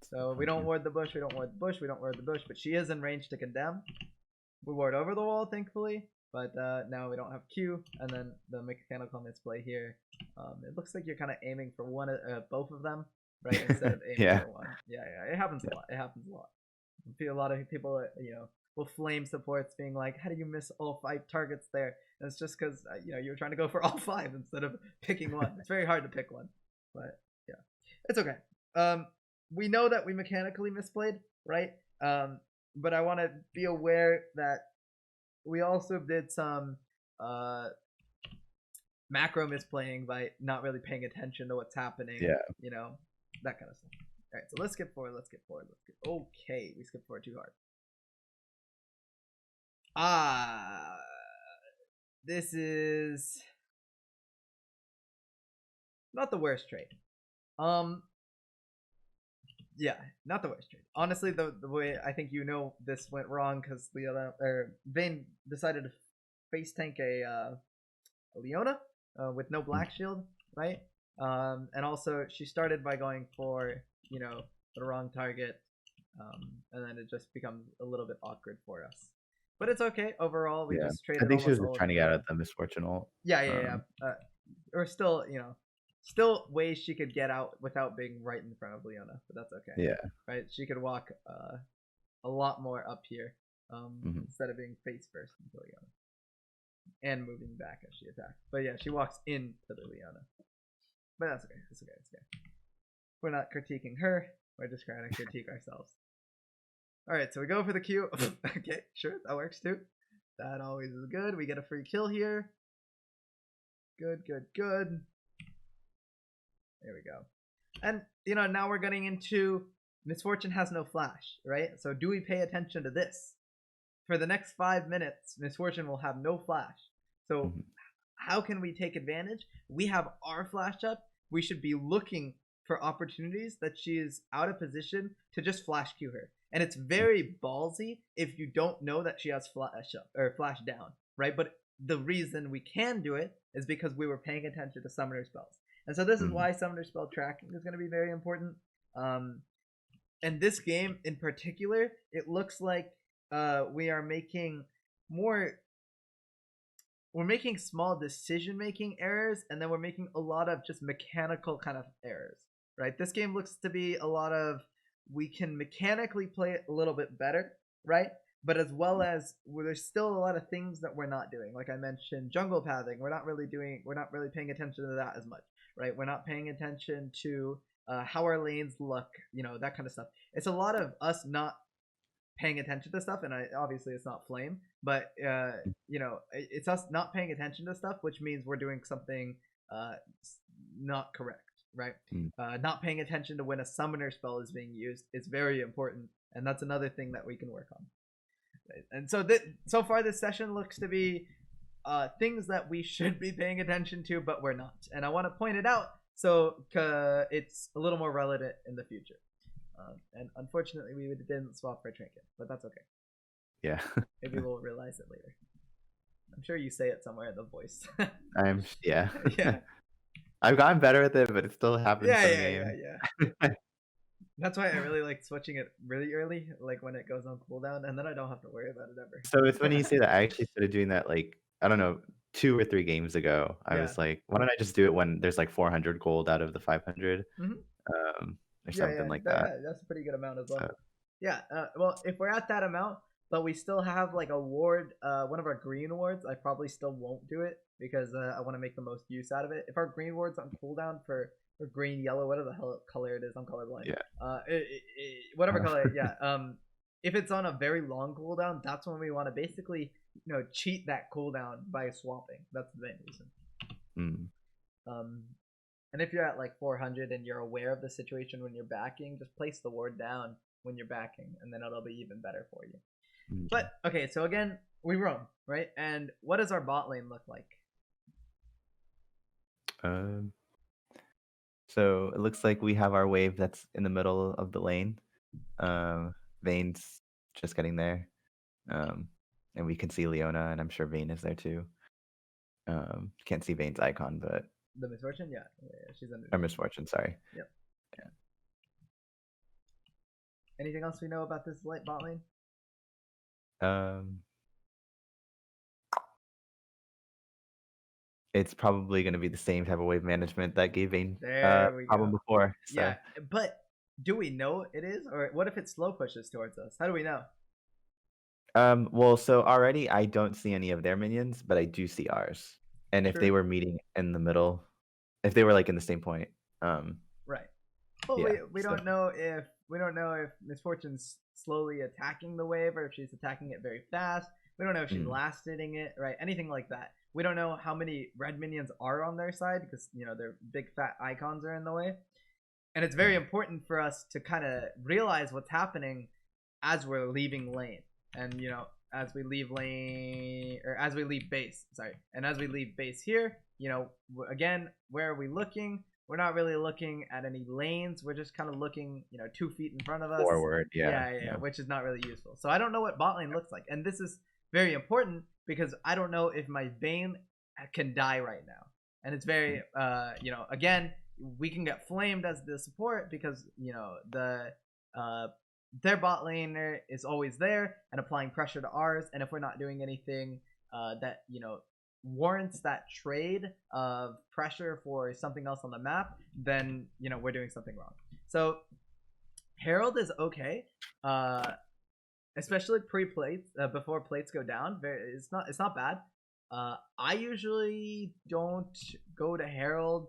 So we don't ward the bush, we don't ward the bush, but she is in range to condemn. We ward over the wall, thankfully, but now we don't have Q, and then the mechanical misplay here. It looks like you're kind of aiming for both of them, right, instead of aiming Yeah. for one. Yeah, it happens a lot. It happens a lot. I feel a lot of people, will flame supports being like, "How do you miss all 5 targets there?" And it's just because you're trying to go for all 5 instead of picking one. It's very hard to pick one, but yeah, it's okay. We know that we mechanically misplayed, right? But I want to be aware that we also did some macro misplaying by not really paying attention to what's happening. Yeah. That kind of stuff. All right, so let's skip forward. Okay, we skipped forward too hard. This is not the worst trade. Yeah, not the worst trade. Honestly, the way I think this went wrong because Vayne decided to face tank a Leona with no black shield, right? And also she started by going for the wrong target, and then it just becomes a little bit awkward for us. But it's okay overall. We just traded. I think she was almost just trying to get out of the misfortune ult. Yeah. Or still ways she could get out without being right in front of Leona, but that's okay. Yeah. Right? She could walk a lot more up here instead of being face first into Leona and moving back as she attacks. But yeah, she walks into the Leona. But that's okay. It's okay. We're not critiquing her. We're just trying to critique ourselves. All right, so we go for the Q. Okay, sure, that works too. That always is good. We get a free kill here. Good. There we go. And, now we're getting into Misfortune has no flash, right? So do we pay attention to this? For the next 5 minutes, Misfortune will have no flash. So how can we take advantage? We have our flash up. We should be looking for opportunities that she is out of position to just flash Q her. And it's very ballsy if you don't know that she has flash up or flash down, right? But the reason we can do it is because we were paying attention to summoner spells. And so this is why summoner spell tracking is going to be very important. And this game in particular, it looks like we are making we're making small decision making errors, and then we're making a lot of just mechanical kind of errors, right? This game looks to be a lot of we can mechanically play it a little bit better, right? But as well as there's still a lot of things that we're not doing. Like I mentioned, jungle pathing, we're not really paying attention to that as much, right? We're not paying attention to how our lanes look, that kind of stuff. It's a lot of us not paying attention to stuff, and obviously it's not flame, but it's us not paying attention to stuff, which means we're doing something not correct, right? Not paying attention to when a summoner spell is being used is very important, and that's another thing that we can work on. Right? And so far this session looks to be things that we should be paying attention to, but we're not, and I want to point it out so it's a little more relevant in the future. And unfortunately, we didn't swap for Trinket, but that's okay. Yeah. Maybe we'll realize it later. I'm sure you say it somewhere in the voice. Yeah. Yeah. I've gotten better at it, but it still happens some games. Yeah. That's why I really like switching it really early, like when it goes on cooldown, and then I don't have to worry about it ever. So it's funny you say that. I actually started doing that, like, I don't know, 2 or 3 games ago. I was like, why don't I just do it when there's like 400 gold out of the 500? Or something like that. Yeah, that's a pretty good amount as well. So. Yeah, well, if we're at that amount, but we still have like a ward, one of our green wards, I probably still won't do it because I want to make the most use out of it. If our green ward's on cooldown for green, yellow, whatever the hell color it is, I'm colorblind. Yeah. Whatever color, yeah. If it's on a very long cooldown, that's when we want to basically, cheat that cooldown by swapping. That's the main reason. And if you're at like 400 and you're aware of the situation when you're backing, just place the ward down when you're backing, and then it'll be even better for you. But okay, so again, we roam, right? And what does our bot lane look like? So it looks like we have our wave that's in the middle of the lane. Vayne's just getting there. And we can see Leona, and I'm sure Vayne is there too. Can't see Vayne's icon, but the Misfortune, yeah, she's under. Or Misfortune, sorry. Yep. Yeah. Anything else we know about this light bot lane? it's probably gonna be the same type of wave management that gave Vayne, There we problem go. before, so Yeah, but do we know it is, or what if it slow pushes towards us? How do we know? Well, so already I don't see any of their minions, but I do see ours. And if they True. were meeting in the middle, if they were like in the same point, Right. Well, yeah. we So don't know if Misfortune's slowly attacking the wave or if she's attacking it very fast. We don't know if she's mm, last hitting it, right? Anything like that. We don't know how many red minions are on their side because their big fat icons are in the way. And it's very mm, important for us to kind of realize what's happening as we're leaving lane. And as we leave lane, or as we leave base, sorry. And as we leave base here, again, where are we looking? We're not really looking at any lanes. We're just kind of looking, 2 feet in front of us. forward, yeah, Yeah, yeah. which is not really useful. So I don't know what bot lane looks like. And this is very important because I don't know if my Vayne can die right now. And it's very, Mm, again, we can get flamed as the support because, their bot laner is always there and applying pressure to ours. And if we're not doing anything that, warrants that trade of pressure for something else on the map, then we're doing something wrong. So Herald is okay, especially pre-plates, before plates go down. It's not bad. I usually don't go to Herald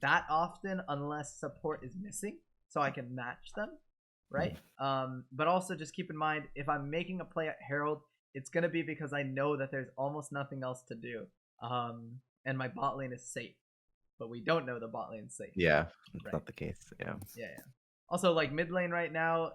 that often unless support is missing, so I can match them, right? mm. But also just keep in mind if I'm making a play at Herald, it's gonna be because I know that there's almost nothing else to do, and my bot lane is safe. But we don't know the bot lane's safe, Yeah, that's right? not the case, yeah. Yeah, yeah. Also, like mid lane right now,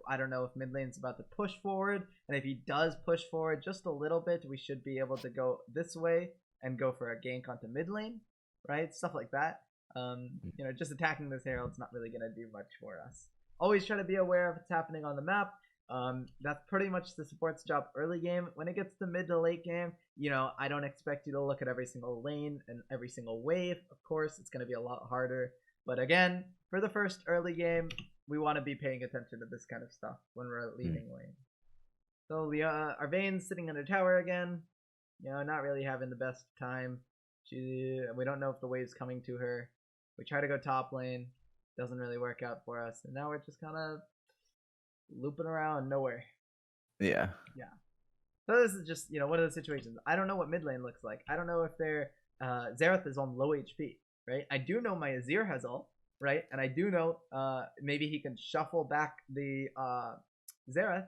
I don't know if mid lane's about to push forward, and if he does push forward just a little bit, we should be able to go this way and go for a gank onto mid lane, right? Stuff like that. Mm, Just attacking this herald's not really gonna do much for us. Always try to be aware of what's happening on the map. That's pretty much the support's job early game. When it gets to mid to late game, I don't expect you to look at every single lane and every single wave. Of course, it's gonna be a lot harder. But again, for the first early game, we want to be paying attention to this kind of stuff when we're mm. leaving lane. So our Vayne's sitting under tower again. Not really having the best time. We don't know if the wave's coming to her. We try to go top lane, doesn't really work out for us, and now we're just kind of looping around nowhere. Yeah. Yeah. So this is just one of those situations. I don't know what mid lane looks like. I don't know if their Xerath is on low HP, right? I do know my Azir has ult, right? And I do know maybe he can shuffle back the Xerath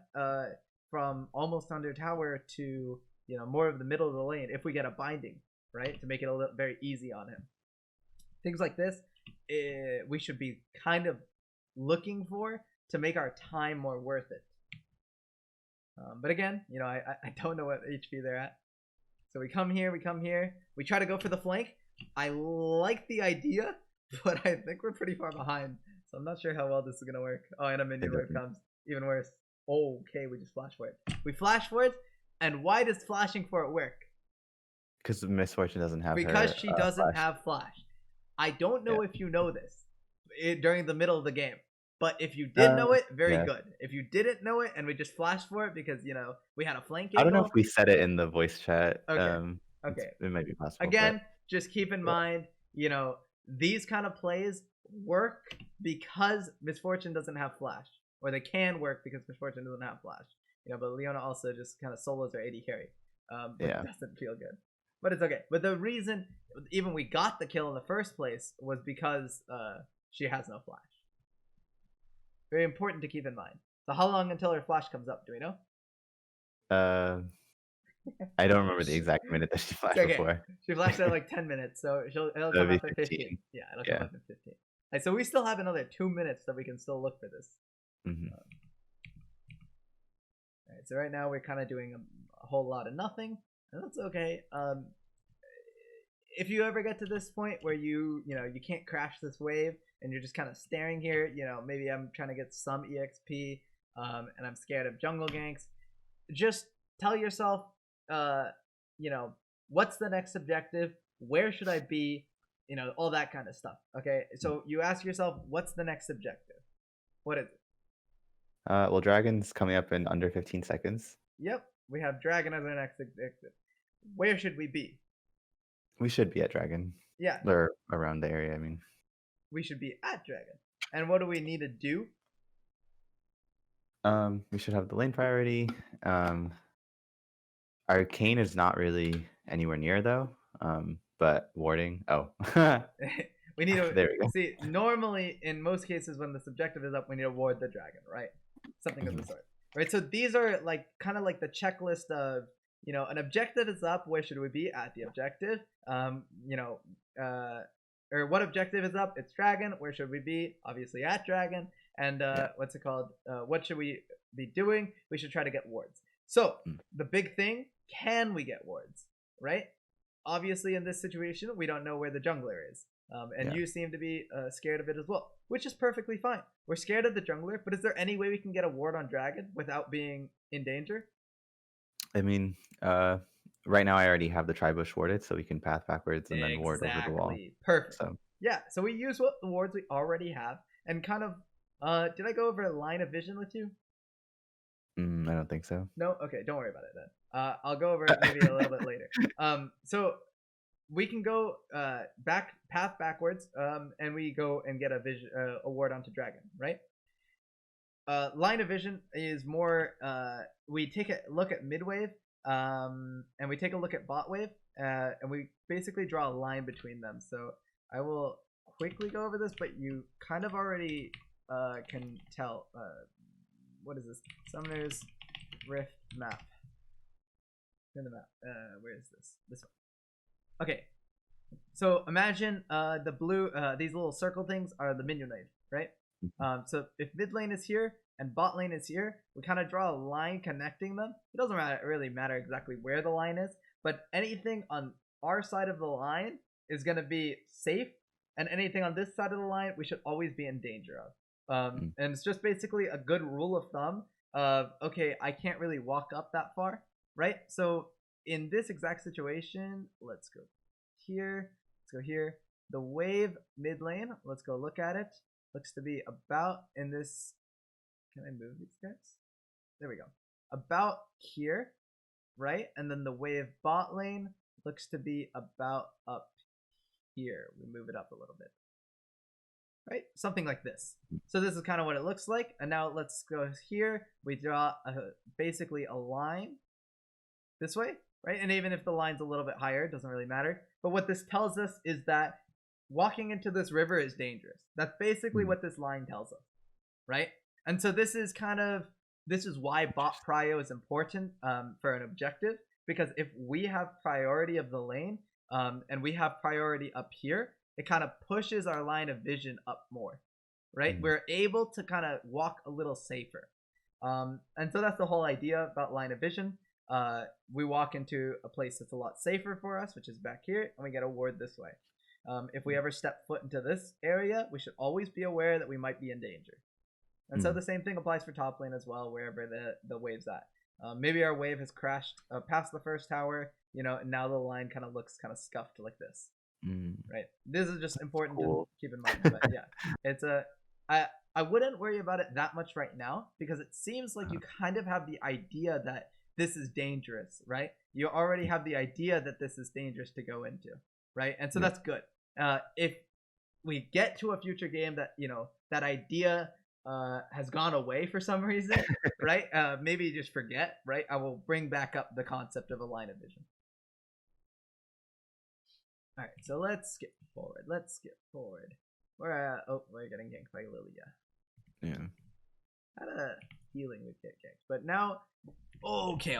from almost under tower to more of the middle of the lane if we get a binding, right? To make it very easy on him. Things like this, we should be kind of looking for to make our time more worth it. But again, I don't know what HP they're at. So we come here, we try to go for the flank. I like the idea, but I think we're pretty far behind. So I'm not sure how well this is going to work. Oh, and a minion wave comes. Even worse. Okay, we just flash for it. We flash for it, and why does flashing for it work? Because Misfortune doesn't have Because her, she doesn't flash. have flash. I don't Yeah. know if you know this during the middle of the game. But if you did know it, very Yeah. good. If you didn't know it and we just flashed for it because, we had a flank I don't know if angle. we said it in the voice chat. Okay. Okay. It might be possible, Again, but just keep in yeah. mind, these kind of plays work because Misfortune doesn't have flash. Or they can work because Misfortune doesn't have flash. But Leona also just kind of solos her AD carry. Which Yeah. doesn't feel good. But it's okay. But the reason even we got the kill in the first place was because she has no flash. Very important to keep in mind. So how long until her flash comes up? Do we know? I don't remember the exact minute that she flashed Okay. before. She flashed at like 10 minutes, so it'll That'd come be up at 15. Yeah, it'll come Yeah. up at 15. So we still have another 2 minutes that we can still look for this. Mhm. Alright, so right now we're kind of doing a whole lot of nothing, and that's okay. If you ever get to this point where you can't crash this wave and you're just kind of staring here, maybe I'm trying to get some EXP, and I'm scared of jungle ganks, just tell yourself, what's the next objective? Where should I be? All that kind of stuff. Okay, so you ask yourself, what's the next objective? What is it? Well, Dragon's coming up in under 15 seconds. Yep, we have Dragon as our next objective. Where should we be? We should be at dragon. Yeah, Or around the area, I mean. we should be at dragon. And what do we need to do? We should have the lane priority. Arcane is not really anywhere near though. But warding. Oh, We need to there we go. see. Normally, in most cases, when the subjective is up, we need to ward the dragon, right? Something of the sort, right? So these are like kind of like the checklist of, you know, an objective is up. Where should we be at the objective? You know, or what objective is up? It's dragon. Where should we be? Obviously at dragon. And Yeah. what's it called? What should we be doing? We should try to get wards. So the big thing: can we get wards? Right? Obviously, in this situation, we don't know where the jungler is. And Yeah. you seem to be scared of it as well, which is perfectly fine. We're scared of the jungler, but is there any way we can get a ward on dragon without being in danger? I mean, right now I already have the tribush warded, so we can path backwards and then ward over the wall. Exactly. Perfect. So Yeah, so we use what the wards we already have and kind of did I go over line of vision with you? I don't think so. No? Okay, don't worry about it then. I'll go over it maybe a little bit later. So we can go path backwards, and we go and get a vision ward onto dragon, right? Line of vision is more we take a look at mid wave, and we take a look at bot wave, and we basically draw a line between them. So I will quickly go over this, but you kind of already can tell. What is this? Summoner's Rift map. In the map. Where is this? This one. Okay. So imagine the blue. These little circle things are the minion wave, right? So if mid lane is here and bot lane is here, we kind of draw a line connecting them. It doesn't really matter exactly where the line is, but anything on our side of the line is going to be safe, and anything on this side of the line we should always be in danger of. And it's just basically a good rule of thumb of, okay, I can't really walk up that far, right? So in this exact situation, let's go here. Let's go here. The wave mid lane, let's go look at it. Looks to be about in this. Can I move these guys? There we go. About here, right? And then the wave bot lane looks to be about up here. We move it up a little bit. Right? Something like this. So this is kind of what it looks like. And now let's go here. We draw basically a line this way, right? And even if the line's a little bit higher, it doesn't really matter. But what this tells us is that walking into this river is dangerous. That's basically what this line tells us, right? And so this is why bot prio is important for an objective, because if we have priority of the lane and we have priority up here, it kind of pushes our line of vision up more, right? We're able to kind of walk a little safer. And so that's the whole idea about line of vision. We walk into a place that's a lot safer for us, which is back here, and we get a ward this way. If we ever step foot into this area, we should always be aware that we might be in danger. And so the same thing applies for top lane as well, wherever the wave's at. Maybe our wave has crashed past the first tower, you know, and now the line kind of looks kind of scuffed like this. Right. This is just important to keep in mind. But yeah, it's I wouldn't worry about it that much right now, because it seems like you kind of have the idea that this is dangerous, right? You already have the idea that this is dangerous to go into, right? And so that's good. If we get to a future game that, you know, that idea has gone away for some reason, right? Maybe just forget, right? I will bring back up the concept of a line of vision. All right, so let's skip forward. We're getting ganked by Lilia. Yeah. Had a healing we get ganked, but now, okay.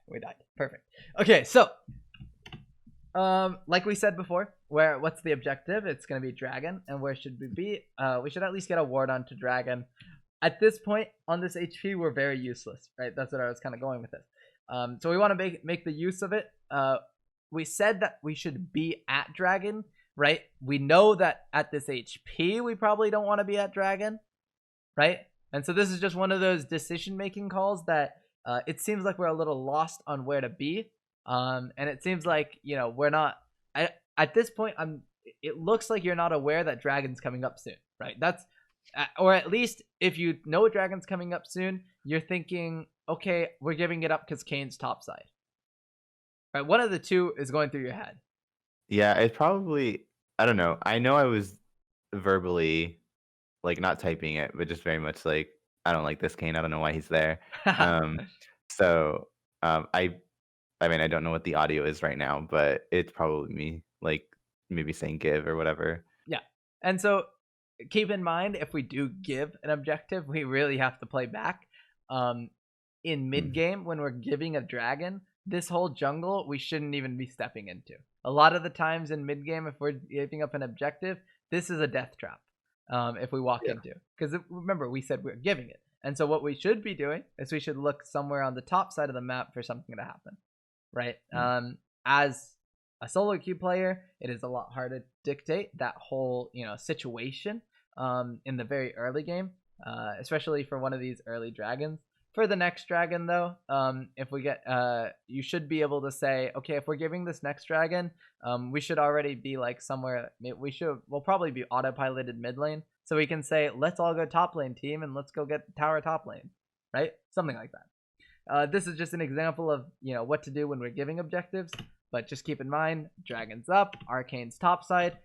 We died. Perfect. Okay, so, like we said before, what's the objective? It's gonna be dragon, and where should we be? We should at least get a ward onto dragon. At this point on this HP, we're very useless, right? That's what I was kind of going with this. So we want to make the use of it. We said that we should be at dragon, right? We know that at this HP, we probably don't want to be at dragon, right? And so this is just one of those decision-making calls that it seems like we're a little lost on where to be. And it seems like, you know, we're not at this point. It looks like you're not aware that dragon's coming up soon, right? That's, or at least if you know dragon's coming up soon, you're thinking, okay, we're giving it up because Kane's topside. Right, one of the two is going through your head. Yeah, it's probably I don't know. I know I was verbally like not typing it, but just very much like I don't like this Kane. I don't know why he's there. Um, so I mean I don't know what the audio is right now, but it's probably me like maybe saying give or whatever. Yeah. And so keep in mind, if we do give an objective, we really have to play back. In mid Mm, game, when we're giving a dragon, this whole jungle we shouldn't even be stepping into. A lot of the times in mid game, if we're giving up an objective, this is a death trap. If we walk yeah. into, because remember we said we're giving it, and so what we should be doing is we should look somewhere on the top side of the map for something to happen, right? Mm, As a solo queue player, it is a lot harder to dictate that whole situation in the very early game, especially for one of these early dragons. For the next dragon, though, if we get, you should be able to say, okay, if we're giving this next dragon, we should already be like somewhere. We'll probably be autopiloted mid lane, so we can say, let's all go top lane team and let's go get tower top lane, right? Something like that. This is just an example of what to do when we're giving objectives. But just keep in mind, Dragon's up, Arcane's topside.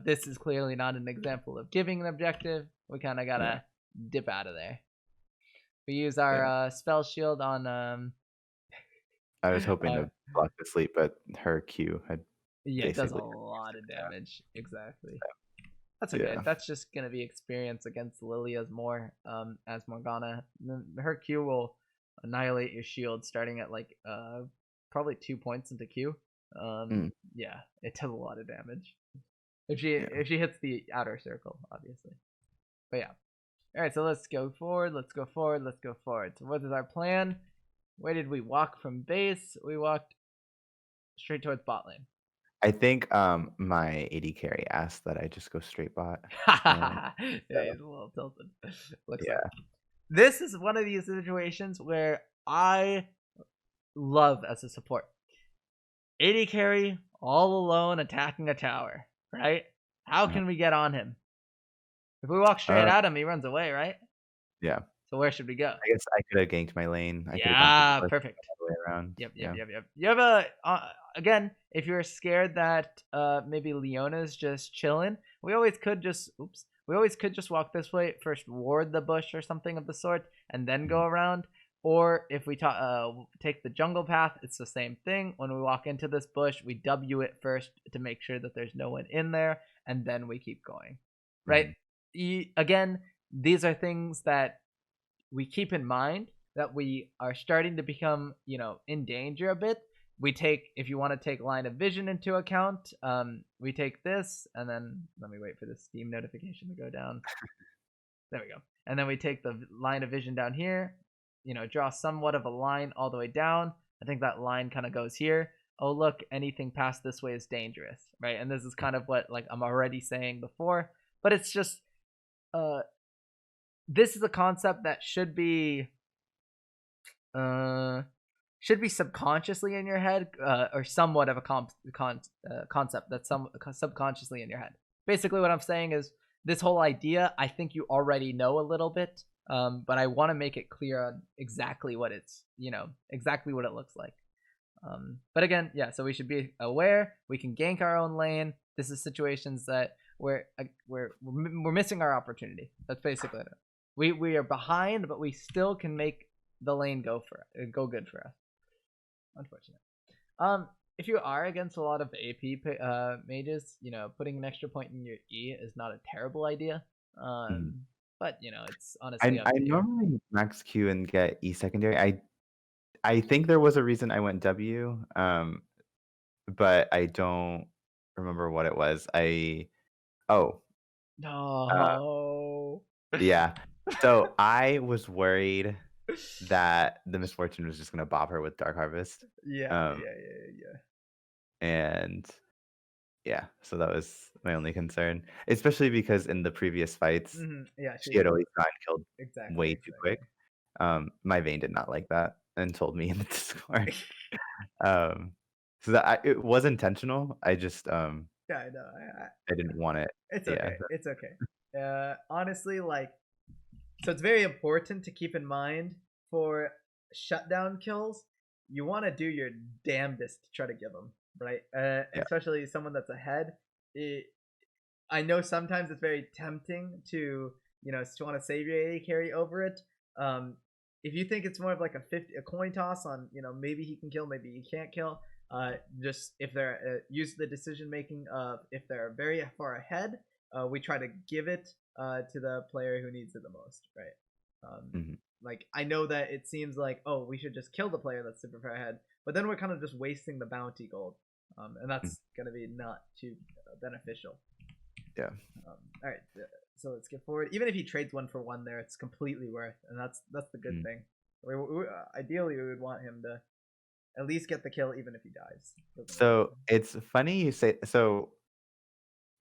This is clearly not an example of giving an objective. We kind of yeah, gotta dip out of there. We use yeah. our spell shield on I was hoping uh, to block the sleep, but her Q had yeah, it does a basically lot of damage. Exactly. That's okay. yeah. That's just gonna be experience against Lilia's more as Morgana. Her Q will annihilate your shield starting at like probably 2 points into Q. Mm, Yeah, it does a lot of damage. If she yeah. if she hits the outer circle, obviously. But yeah. Alright, so let's go forward, let's go forward, let's go forward. So what is our plan? Where did we walk from base? We walked straight towards bot lane. I think my AD carry asked that I just go straight bot. And Yeah, so he's a little tilted. Looks like yeah. this is one of these situations where I love as a support. AD carry all alone attacking a tower, right? How Uh, can we get on him? If we walk straight uh, at him, he runs away, right? yeah. So where should we go? I guess I could have ganked my lane. I could have gone for Yeah, Dwarf perfect. all the way around. Yep, yep, Yeah. yep, yep. You have a again, if you're scared that maybe Leona's just chilling, we always could just walk this way, first ward the bush or something of the sort, and then go Mhm. around. Or if we take the jungle path, it's the same thing. When we walk into this bush, we W it first to make sure that there's no one in there, and then we keep going. Right? Mhm. Again, these are things that we keep in mind that we are starting to become, in danger a bit. We take, if you want to take line of vision into account, we take this, and then let me wait for the Steam notification to go down. There we go. And then we take the line of vision down here, draw somewhat of a line all the way down. I think that line kind of goes here. Oh, look, anything past this way is dangerous, right? And this is kind of what like I'm already saying before, but it's just uh this is a concept that uh should be subconsciously in your head, or somewhat of a concept that's subconsciously in your head. Basically, what I'm saying is this whole idea, I think you already know a little bit, but I want to make it clear on exactly what exactly what it looks like. But again, yeah, so we should be aware. We can gank our own lane. This is situations that we're missing our opportunity. That's basically it. We are behind, but we still can make the lane go good for us. Unfortunate. If you are against a lot of AP mages, putting an extra point in your E is not a terrible idea. Mhm. But it's honestly up I to you. normally max Q and get E secondary. I think there was a reason I went W, but I don't remember what it was. Oh, uh, No. yeah. So I was worried that the misfortune was just gonna bob her with Dark Harvest. Yeah, Um, yeah, yeah, yeah. and yeah, so that was my only concern, especially because in the previous fights, Yeah, she had always gotten killed exactly, way too quick. exactly. My Vayne did not like that and told me in the Discord. Um, so that it was intentional. I just Yeah, I know. I didn't want it. It's Yeah. okay. It's okay. Honestly, like, so it's very important to keep in mind for shutdown kills. you want to do your damnedest to try to give them, right? Yeah. Especially someone that's ahead. It, I know sometimes it's very tempting to want to save your AD carry over it. Um, if you think it's more of like a coin toss on maybe he can kill, maybe he can't kill. Just if they're use the decision making of if they're very far ahead, we try to give it to the player who needs it the most, right? Mhm. Like I know that it seems like we should just kill the player that's super far ahead, but then we're kind of just wasting the bounty gold, and Mhm. that's gonna be not too beneficial. Yeah. All right, so let's get forward. Even if he trades 1 for 1 there, it's completely worth, and that's the good Mhm. thing. Ideally, we would want him to at least get the kill, even if he dies. Doesn't really So matter. it's funny you say so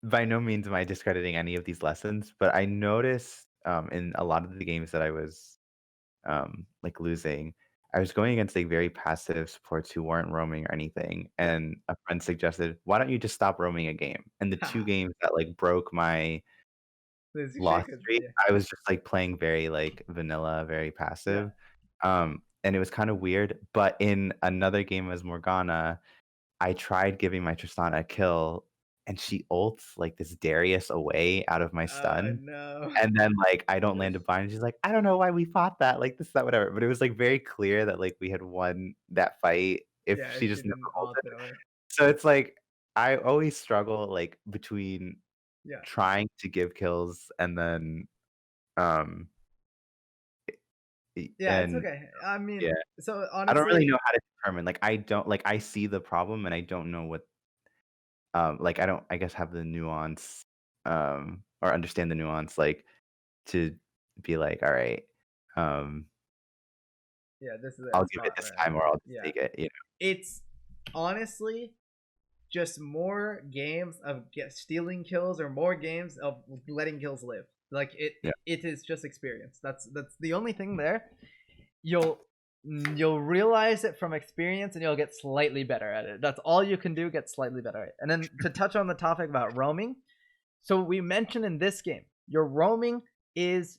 by no means am I discrediting any of these lessons, but I noticed in a lot of the games that I was like losing, I was going against like very passive supports who weren't roaming or anything. Yeah. And a friend suggested, why don't you just stop roaming a game? And the two Ha. games that like broke my This is loss because streak, yeah, I was just like playing very like vanilla, very yeah. passive. And it was kind of weird. But in another game as Morgana, I tried giving my Tristana a kill, and she ults like this Darius away out of my stun. No. And then, like, I don't land a bind, and she's like, "I don't know why we fought that, like, this, that, whatever." But it was, like, very clear that, like, we had won that fight if Yeah, she if she just never didn't ult ulted. it away. So it's like, I always struggle, like, between Yeah. trying to give kills and then, um, Yeah, it's and okay. I mean, yeah. so I don't really honestly, know how to determine, like, I don't like, I see the problem, and I don't know what, like, I don't, I guess, have the nuance, or understand the nuance, like, to be like, "Alright, um" yeah, this is I'll it's give it not this right. time or I'll just Yeah, take it, you it's honestly just more games of stealing kills or more games of letting kills live. Like know? it is just experience. That's the only thing there. You'll you'll realize it from experience and you'll get slightly better at it. That's all you can do, get slightly better at it. And then to touch on the topic about roaming, so we mentioned in this game, your roaming is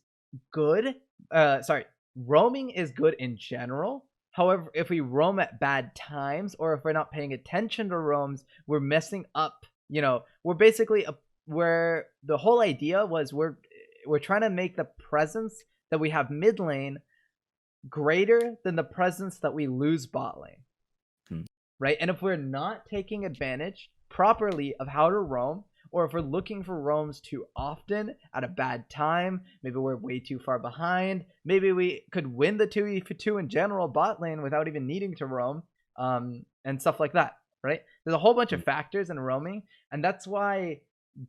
good. Sorry, roaming is good in general. However, if we roam at bad times or if we're not paying attention to roams, we're messing up. We're basically where the whole idea was we're trying to make the presence that we have mid lane greater than the presence that we lose bot lane, Mhm, right? And if we're not taking advantage properly of how to roam, or if we're looking for roams too often at a bad time, maybe we're way too far behind, maybe we could win the 2v2 in general bot lane without even needing to roam, and stuff like that, right? There's a whole bunch of mhm, factors in roaming, and that's why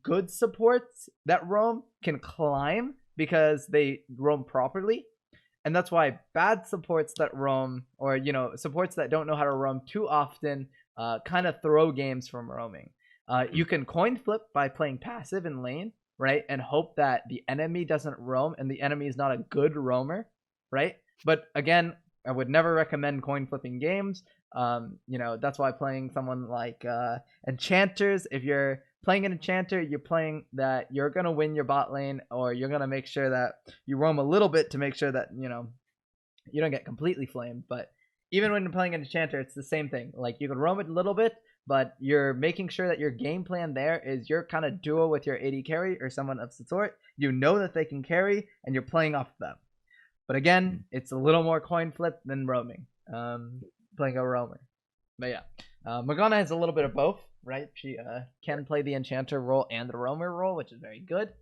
good supports that roam can climb because they roam properly, and that's why bad supports that roam, or supports that don't know how to roam too often, kind of throw games from roaming. mhm, You can coin flip by playing passive in lane, right, and hope that the enemy doesn't roam and the enemy is not a good roamer, right? But again, I would never recommend coin flipping games. That's why playing someone like enchanters, if you're playing an enchanter, you're playing that you're gonna win your bot lane, or you're gonna make sure that you roam a little bit to make sure that you don't get completely flamed. But even when you're playing an enchanter, it's the same thing. Like you can roam it a little bit, but you're making sure that your game plan there is you're kind of duo with your AD carry or someone of the sort. You know that they can carry, and you're playing off them. But again, mhm. it's a little more coin flip than roaming. Playing a roamer. But yeah, Morgana has a little bit of both, right? She can play the enchanter role and the roamer role, which is very good.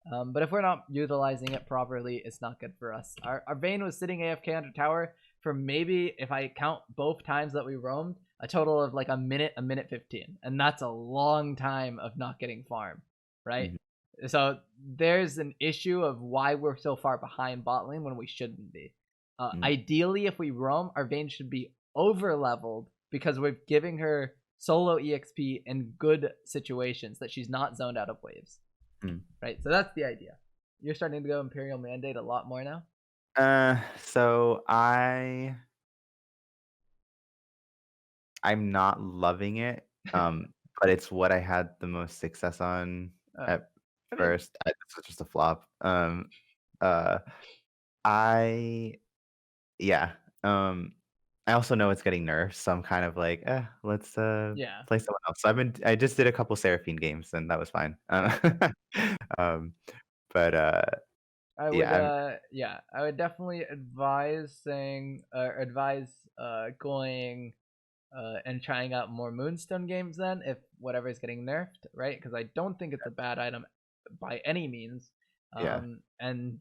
But if we're not utilizing it properly, it's not good for us. Our Vayne was sitting AFK under tower for maybe, if I count both times that we roamed, a total of like a minute 15. And that's a long time of not getting farm, right? Mhm, So there's an issue of why we're so far behind bot lane when we shouldn't be. mhm, Ideally, if we roam, our Vayne should be over leveled because we're giving her solo EXP in good situations that she's not zoned out of waves, mhm. right? So that's the idea. You're starting to go Imperial Mandate a lot more now. So I'm not loving it, but it's what I had the most success on uh, at I mean, first. This was just a flop. Uh, I yeah, um I also know it's getting nerfed, so I'm kind of like, let's Yeah, play someone else. So I just did a couple Seraphine games and that was fine. yeah. Um, but I would, yeah, I'm yeah, I would definitely advise going and trying out more Moonstone games then, if whatever is getting nerfed, right? Because I don't think it's a bad item by any means. yeah, And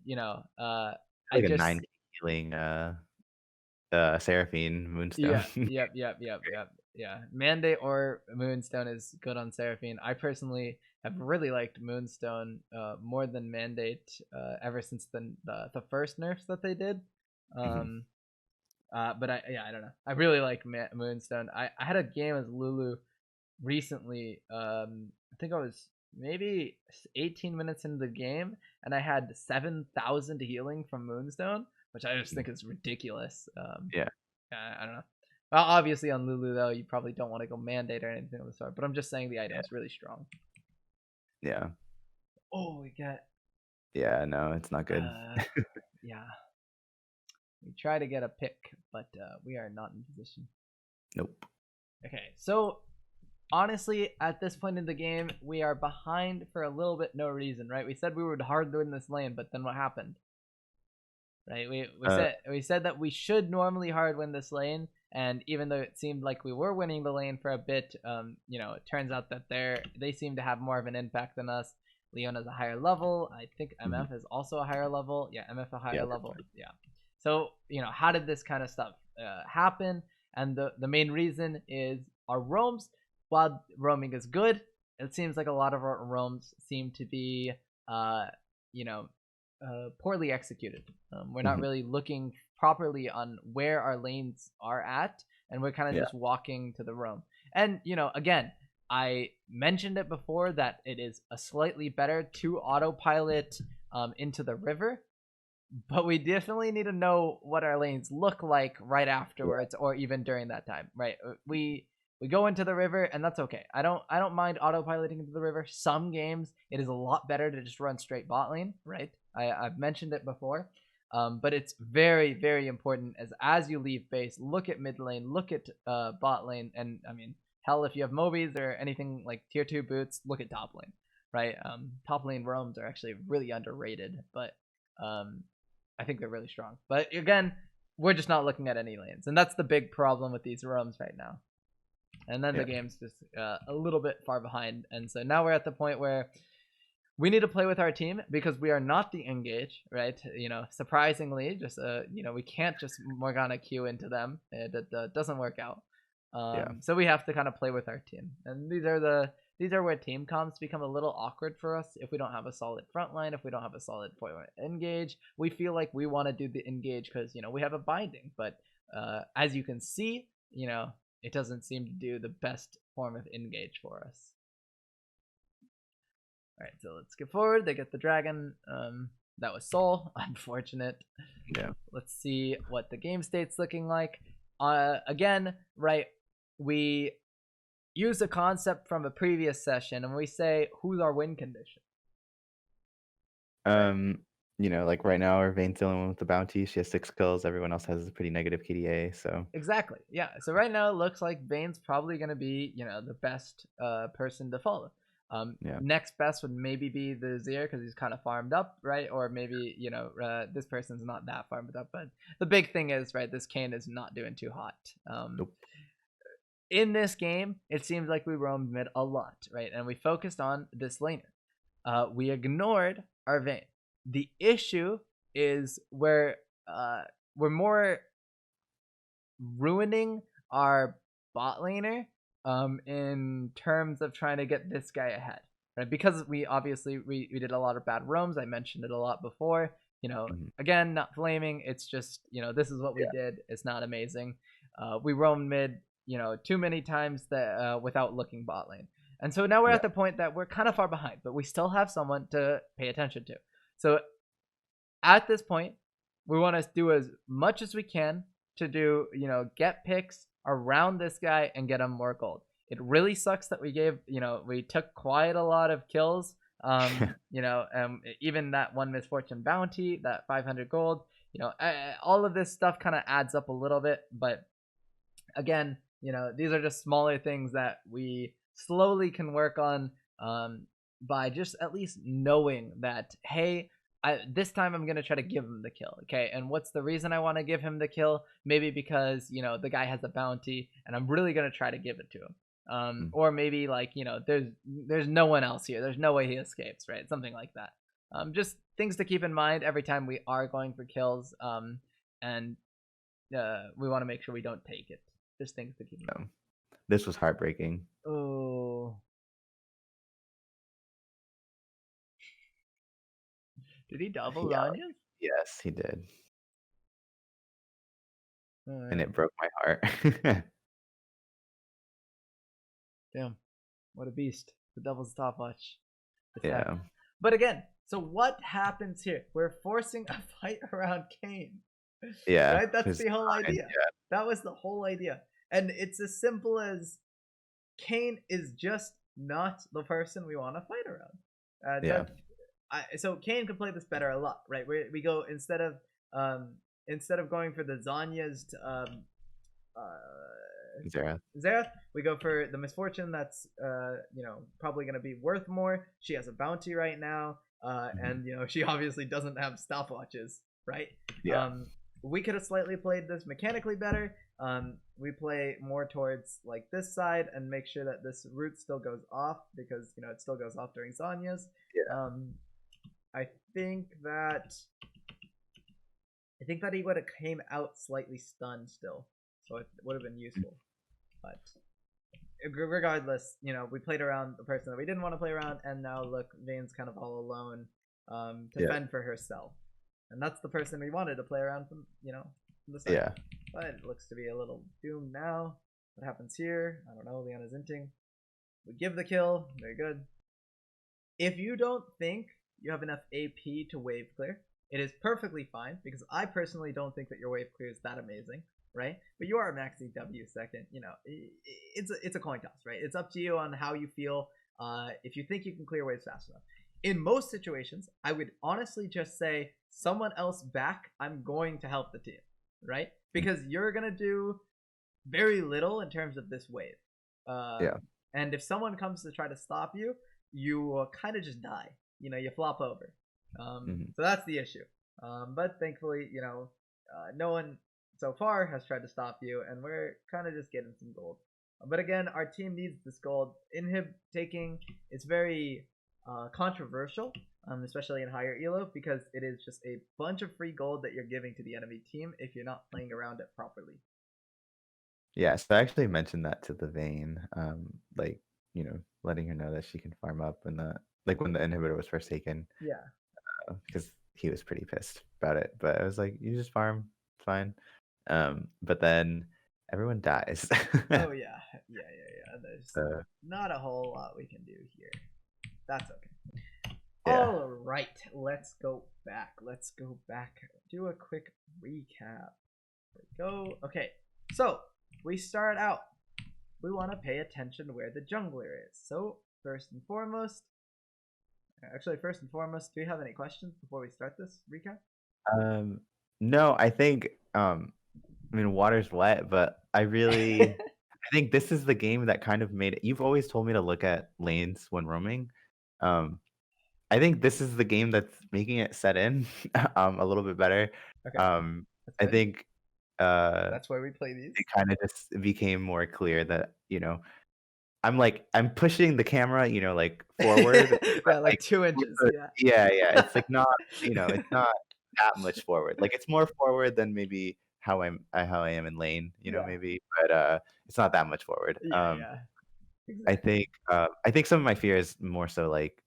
I like a just 9K healing Seraphine Moonstone. yeah, yep. Yeah, Mandate or Moonstone is good on Seraphine. I personally have really liked Moonstone more than Mandate ever since the first nerfs that they did. Mhm. Um, but I don't know. I really like Moonstone. I had a game as Lulu recently. I think I was maybe 18 minutes into the game, and I had 7,000 healing from Moonstone, which I just think is ridiculous. Yeah, I don't know. Well, obviously on Lulu though, you probably don't want to go Mandate or anything of the sort. But I'm just saying the yeah, item's really strong. yeah, Oh, we got yeah. No, it's not good. uh, yeah. We try to get a pick, but we are not in position. Nope. Okay, so honestly, at this point in the game, we are behind for a little bit no reason, right? We said we would hard win this lane, but then what happened? Right? We Uh, said that we should normally hard win this lane, and even though it seemed like we were winning the lane for a bit, it turns out that they seem to have more of an impact than us. Leona's a higher level. I think mhm. MF is also a higher level. Yeah, MF a Yeah, higher level. Yeah. So how did this kind of stuff happen? And the main reason is our roams. While roaming is good, it seems like a lot of our roams seem to be, you know, poorly executed. We're not mhm. really looking properly on where our lanes are at, and we're kind of Yeah, just walking to the roam. And again, I mentioned it before that it is a slightly better to autopilot into the river, but we definitely need to know what our lanes look like right yeah, afterwards, or even during that time. Right? We go into the river, and that's okay. I don't mind autopiloting into the river. Some games it is a lot better to just run straight bot lane. Right? I've mentioned it before. But it's very, very important as you leave base, look at mid lane, look at bot lane, and I mean, hell, if you have Mobies or anything like tier 2 boots, look at top lane, right? Top lane roams are actually really underrated, but um, I think they're really strong. But again, we're just not looking at any lanes, and that's the big problem with these roams right now. And then the yeah, game's just a little bit far behind, and so now we're at the point where we need to play with our team because we are not the engage, right? Surprisingly, just we can't just Morgana Q into them. It doesn't work out. yeah, So we have to kind of play with our team, and these are where team comps become a little awkward for us if we don't have a solid front line, if we don't have a solid point engage. We feel like we want to do the engage because we have a binding, but as you can see, it doesn't seem to do the best form of engage for us. All right, so let's get forward. They get the dragon. That was Soul. Unfortunate. yeah. Let's see what the game state's looking like. Again, right, we use a concept from a previous session and we say, who's our win condition? Right. Um, like right now, our Vayne's the only one with the bounty. She has 6 kills. Everyone else has a pretty negative KDA. So Exactly. Yeah. So right now it looks like Vayne's probably going to be, the best person to follow. yeah, Next best would maybe be the Zir because he's kind of farmed up, right? Or maybe this person's not that farmed up. But the big thing is, right, this Kayn is not doing too hot. nope, In this game, it seems like we roamed mid a lot, right? And we focused on this laner. We ignored our Vayne. The issue is we're more ruining our bot laner in terms of trying to get this guy ahead, right? Because we obviously we did a lot of bad roams. I mentioned it a lot before. mhm, Again, not flaming. It's just this is what we yeah, did. It's not amazing. We roamed mid, too many times that without looking bot lane. And so now we're yeah, at the point that we're kind of far behind, but we still have someone to pay attention to. So at this point, we want to do as much as we can to do, get picks around this guy and get him more gold. It really sucks that we took quite a lot of kills. Even that one misfortune bounty, that 500 gold, all of this stuff kind of adds up a little bit, but again, these are just smaller things that we slowly can work on, by just at least knowing that, hey, this time I'm gonna try to give him the kill, okay? And what's the reason I want to give him the kill? Maybe because the guy has a bounty, and I'm really gonna try to give it to him. Mm. Or maybe like there's no one else here. There's no way he escapes, right? Something like that. Just things to keep in mind every time we are going for kills. And we want to make sure we don't take it. Just things to keep in mind. This was heartbreaking. Oh. Did he double Yeah, Zanya's? yes, he did. And Alright. it broke my heart. Damn. What a beast. The devil's stopwatch. It's sad. Yeah. But again, so what happens here? We're forcing a fight around Kane. Yeah. Right? That's 'cause the whole mine- idea. Yeah. That was the whole idea. And it's as simple as Kane is just not the person we want to fight around. Yeah. So Kane could play this better a lot, right? We go instead of going for the Zanyas to Xerath, we go for the Misfortune that's probably going to be worth more. She has a bounty right now, and she obviously doesn't have stopwatches, right? Yeah. We could have slightly played this mechanically better. We play more towards like this side and make sure that this route still goes off, because it still goes off during Zanya's. Yeah. I think that he would have came out slightly stunned still, so it would have been useful. But regardless, we played around the person that we didn't want to play around, and now look, Vayne's kind of all alone to fend for herself, and that's the person we wanted to play around from the side. Yeah. But it looks to be a little doomed now. What happens here? I don't know. Leona's inting. We give the kill. Very good. If you don't think you have enough AP to wave clear, it is perfectly fine, because I personally don't think that your wave clear is that amazing, right? But you are maxing W second. It's a coin toss, right? It's up to you on how you feel. If you think you can clear waves fast enough. In most situations, I would honestly just say, someone else back. I'm going to help the team, right? Because you're gonna do very little in terms of this wave. And if someone comes to try to stop you, you kind of just die. You flop over. So that's the issue. But thankfully, no one so far has tried to stop you, and we're kind of just getting some gold. But again, our team needs this gold. Inhib taking is very controversial, especially in higher elo, because it is just a bunch of free gold that you're giving to the enemy team if you're not playing around it properly. Yeah, so I actually mentioned that to the Vayne, like, letting her know that she can farm up when when the inhibitor was first taken. Yeah. Because he was pretty pissed about it. But I was like, you just farm, it's fine. But then everyone dies. Oh yeah. There's not a whole lot we can do here. That's okay. Yeah. All right, let's go back. Do a quick recap. There we go. Okay, so we start out. We want to pay attention to where the jungler is. So first and foremost, do you have any questions before we start this recap? No, I think water's wet, but I think this is the game that kind of made it. You've always told me to look at lanes when roaming. I think this is the game that's making it set in a little bit better. Okay. I think that's why we play these. It kind of just became more clear that I'm pushing the camera, like forward. Yeah, like 2 inches. Yeah. It's like not, it's not that much forward. Like it's more forward than maybe how I am in lane, maybe, but it's not that much forward. Yeah. Exactly. I think some of my fear is more so like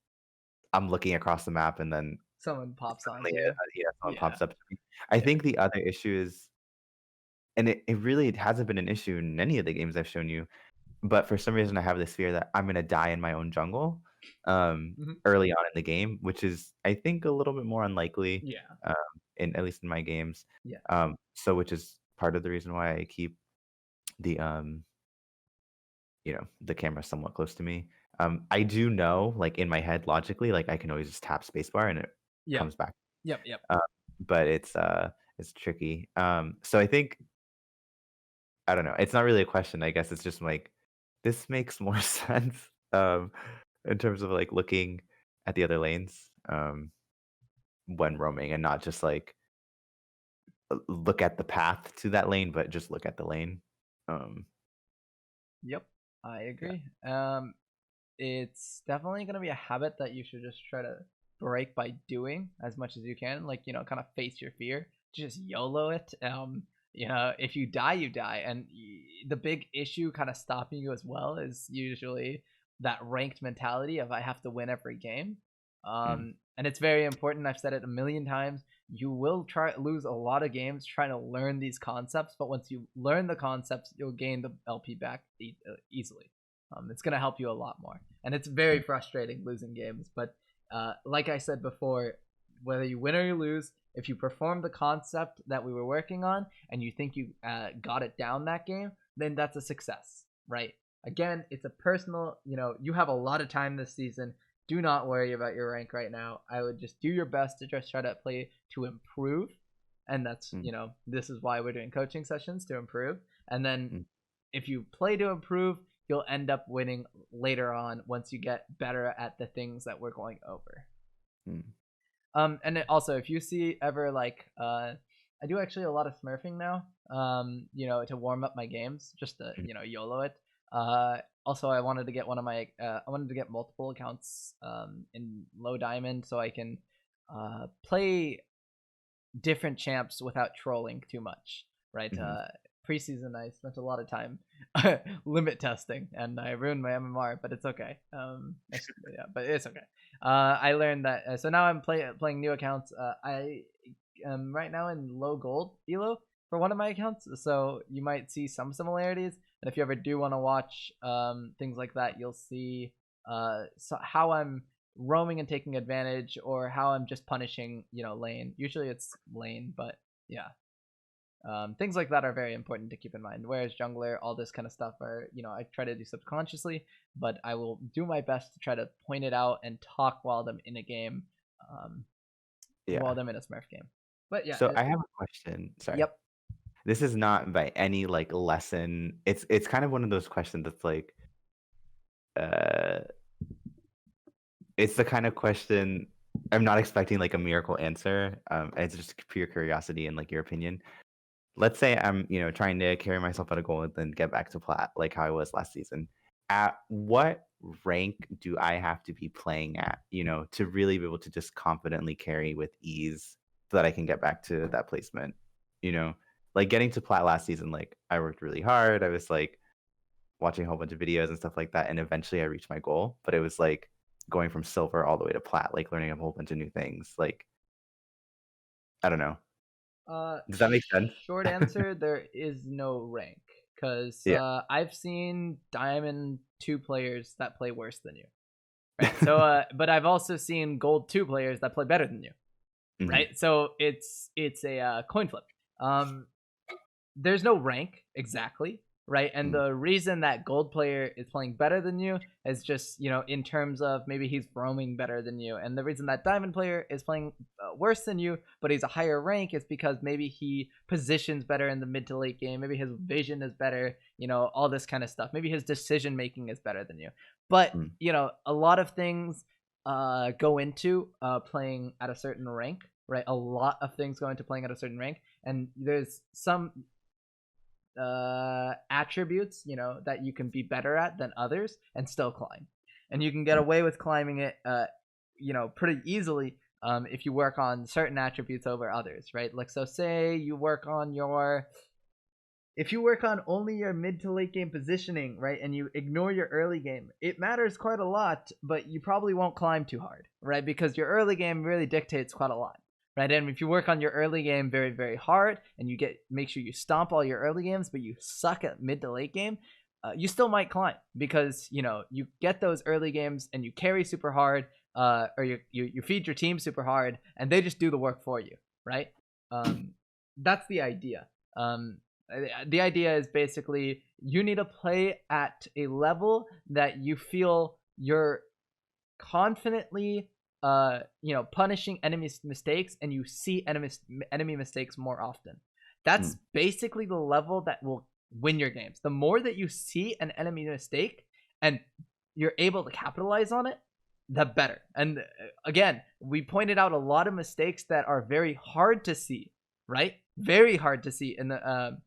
I'm looking across the map and then someone pops on you. Someone pops up to me. I think the other issue is, and it really hasn't been an issue in any of the games I've shown you, but for some reason I have this fear that I'm gonna die in my own jungle early on in the game, which is I think a little bit more unlikely. Yeah. At least in my games. Yeah. So which is part of the reason why I keep the the camera somewhat close to me. I do know, like in my head logically, like I can always just tap spacebar and it comes back. Yep. But it's tricky. So I think I don't know. It's not really a question. I guess it's just like this makes more sense in terms of like looking at the other lanes when roaming and not just like look at the path to that lane, but just look at the lane. Um, Yep, I yeah. agree. It's definitely gonna be a habit that you should just try to break by doing as much as you can. Like, you know, kind of face your fear. Just YOLO it. You know, if you die, you die. And the big issue kind of stopping you as well is usually that ranked mentality of I have to win every game. Mm, And it's very important. I've said it a million times. You will try lose a lot of games trying to learn these concepts, but once you learn the concepts, you'll gain the LP back easily. It's going to help you a lot more. And it's very mm, frustrating losing games. But like I said before, whether you win or you lose, if you perform the concept that we were working on and you think you got it down that game, then that's a success, right? Again, it's a personal, you know, you have a lot of time this season. Do not worry about your rank right now. I would just do your best to just try to play to improve. And that's, mm, you know, this is why we're doing coaching sessions to improve. And then mm, if you play to improve, you'll end up winning later on once you get better at the things that we're going over. mm, And also, if you see ever like, I do actually a lot of smurfing now. You know, to warm up my games, just to mm, you know YOLO it. Also, I wanted to get I wanted to get multiple accounts in low diamond so I can play different champs without trolling too much, right? mhm. Preseason, I spent a lot of time limit testing, and I ruined my MMR, but it's okay. Yeah, but it's okay. I learned that, so now I'm playing new accounts. I am right now in low gold elo for one of my accounts, so you might see some similarities. And if you ever do want to watch things like that, you'll see so how I'm roaming and taking advantage, or how I'm just punishing, you know, lane. Usually it's lane, but yeah. Things like that are very important to keep in mind. Whereas jungler, all this kind of stuff are, you know, I try to do subconsciously, but I will do my best to try to point it out and talk while I'm in a game, um, while Yeah. I'm in a Smurf game. But yeah, So I have a question. Sorry. yep. This is not by any like lesson. It's kind of one of those questions that's like uh it's the kind of question I'm not expecting like a miracle answer. It's just pure curiosity and like your opinion. Let's say I'm, trying to carry myself out of gold and then get back to plat, like how I was last season. At what rank do I have to be playing at, to really be able to just confidently carry with ease so that I can get back to that placement? You know, like getting to plat last season, like I worked really hard. I was like watching a whole bunch of videos and stuff like that, and eventually I reached my goal. But it was like going from silver all the way to plat, like learning a whole bunch of new things. Like I don't know. Does that make sense? Short answer: there is no rank, because Yeah. I've seen Diamond 2 players that play worse than you, right? So, but I've also seen Gold 2 players that play better than you, Mhm. right? So it's a coin flip. There's no rank exactly, right? And Mm, the reason that gold player is playing better than you is just, you know, in terms of maybe he's roaming better than you. And the reason that diamond player is playing worse than you, but he's a higher rank, is because maybe he positions better in the mid to late game. Maybe his vision is better, you know, all this kind of stuff. Maybe his decision making is better than you. But, mm, you know, a lot of things go into playing at a certain rank, right? A lot of things go into playing at a certain rank. And there's some attributes, you know, that you can be better at than others and still climb. And you can get mm, away with climbing it, you know, pretty easily if you work on certain attributes over others, right? Like, so say you work on your, if you work on only your mid to late game positioning, right, and you ignore your early game, it matters quite a lot, but you probably won't climb too hard, right? Because your early game really dictates quite a lot, right? And if you work on your early game very, very hard, and you make sure you stomp all your early games, but you suck at mid to late game, you still might climb, because you know you get those early games and you carry super hard, or you feed your team super hard, and they just do the work for you, right? Um, that's the idea. The idea is basically you need to play at a level that you feel you're confidently you know, punishing enemy mistakes, and you see enemy mistakes more often. That's mm, basically the level that will win your games. The more that you see an enemy mistake and you're able to capitalize on it, the better. And again, we pointed out a lot of mistakes that are very hard to see, right? Very hard to see. And the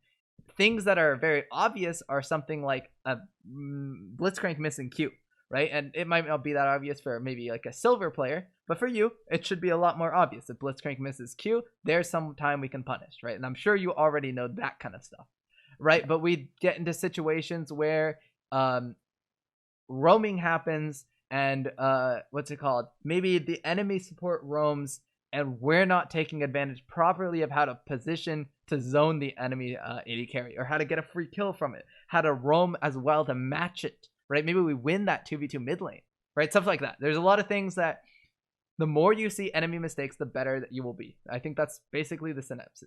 things that are very obvious are something like a Blitzcrank missing Q, right? And it might not be that obvious for maybe like a silver player, but for you, it should be a lot more obvious. If Blitzcrank misses Q, there's some time we can punish, right? And I'm sure you already know that kind of stuff, right? But we get into situations where roaming happens and what's it called? Maybe the enemy support roams and we're not taking advantage properly of how to position to zone the enemy AD carry, or how to get a free kill from it, how to roam as well to match it, right? Maybe we win that 2v2 mid lane, right? Stuff like that. There's a lot of things that the more you see enemy mistakes, the better that you will be. I think that's basically the synapse.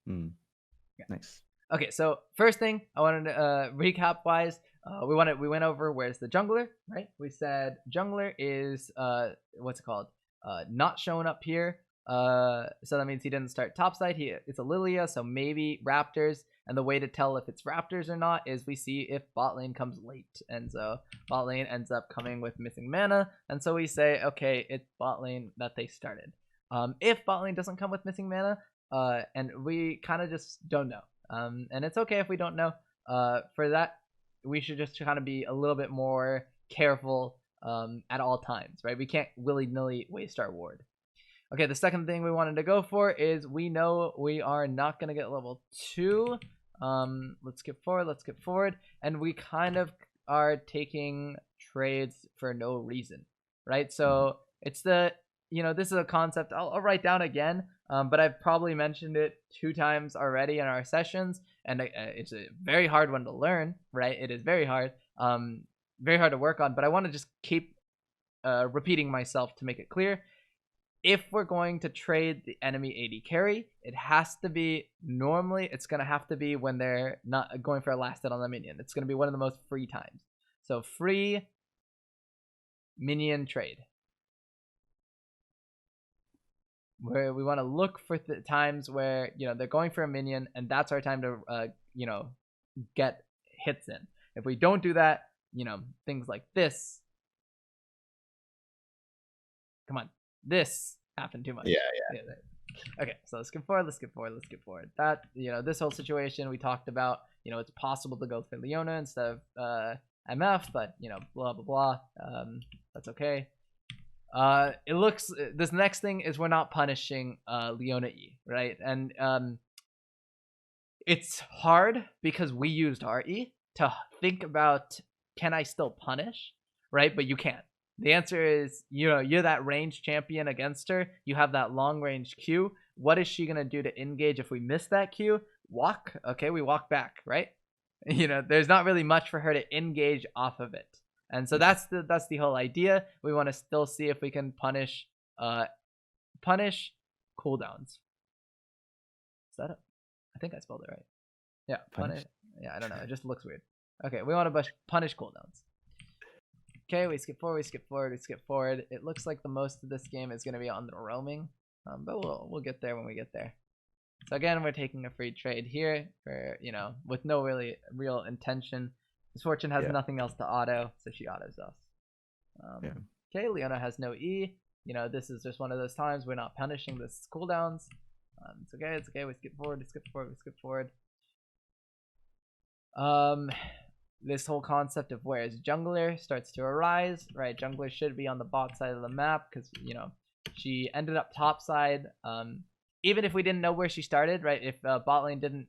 Yeah. Nice. Okay, so first thing I wanted to recap wise, we went over where's the jungler, right? We said jungler is what's it called? Not showing up here. So that means he didn't start topside. It's a Lilia, so maybe Raptors. And the way to tell if it's Raptors or not is we see if bot lane comes late. And so bot lane ends up coming with missing mana. And so we say, okay, it's bot lane that they started. If bot lane doesn't come with missing mana, and we kind of just don't know. And it's okay if we don't know. For that, we should just kind of be a little bit more careful at all times, right? We can't willy-nilly waste our ward. Okay, the second thing we wanted to go for is we know we are not going to get level 2. Let's skip forward. And we kind of are taking trades for no reason, right? So it's this is a concept I'll write down again, but I've probably mentioned it 2 times already in our sessions, and it's a very hard one to learn, right? It is very hard to work on, but I want to just keep repeating myself to make it clear. If we're going to trade the enemy AD carry, it has to be, normally it's going to have to be when they're not going for a last hit on the minion. It's going to be one of the most free times. So free minion trade, where we want to look for the times where they're going for a minion, and that's our time to get hits in. If we don't do that, things like this, come on, this happened too much. Yeah. Okay, so let's skip forward. That this whole situation we talked about, it's possible to go for Leona instead of MF, but blah blah blah. That's okay. It looks, this next thing is we're not punishing Leona E, right? And it's hard because we used our E to think about, can I still punish, right? But you can't. The answer is, you're that range champion against her. You have that long range Q. What is she gonna do to engage if we miss that Q? Walk. Okay, we walk back, right? There's not really much for her to engage off of it. And so that's the whole idea. We want to still see if we can punish cooldowns. Is that it? I think I spelled it right. Yeah, punish. Yeah, I don't know. It just looks weird. Okay, we want to punish cooldowns. Okay, we skip forward. It looks like the most of this game is going to be on the roaming, but we'll get there when we get there. So again, we're taking a free trade here for with no real intention. Misfortune has nothing else to auto, so she autos us. Okay, Leona has no E. This is just one of those times we're not punishing this cooldowns. It's okay. We skip forward. This whole concept of where is jungler starts to arise, right? Jungler should be on the bot side of the map because she ended up top side. Even if we didn't know where she started, right? If bot lane didn't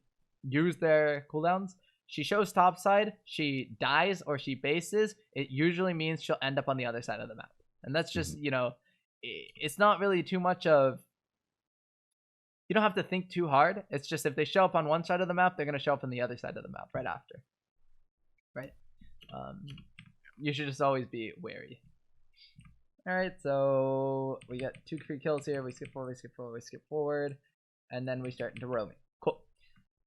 use their cooldowns, she shows top side, she dies or she bases, it usually means she'll end up on the other side of the map. And that's just, it's not really too much of, you don't have to think too hard. It's just if they show up on one side of the map, they're going to show up on the other side of the map right after. Right? You should just always be wary. Alright, so we got 2 free kills here. We skip forward. And then we start into roaming. Cool.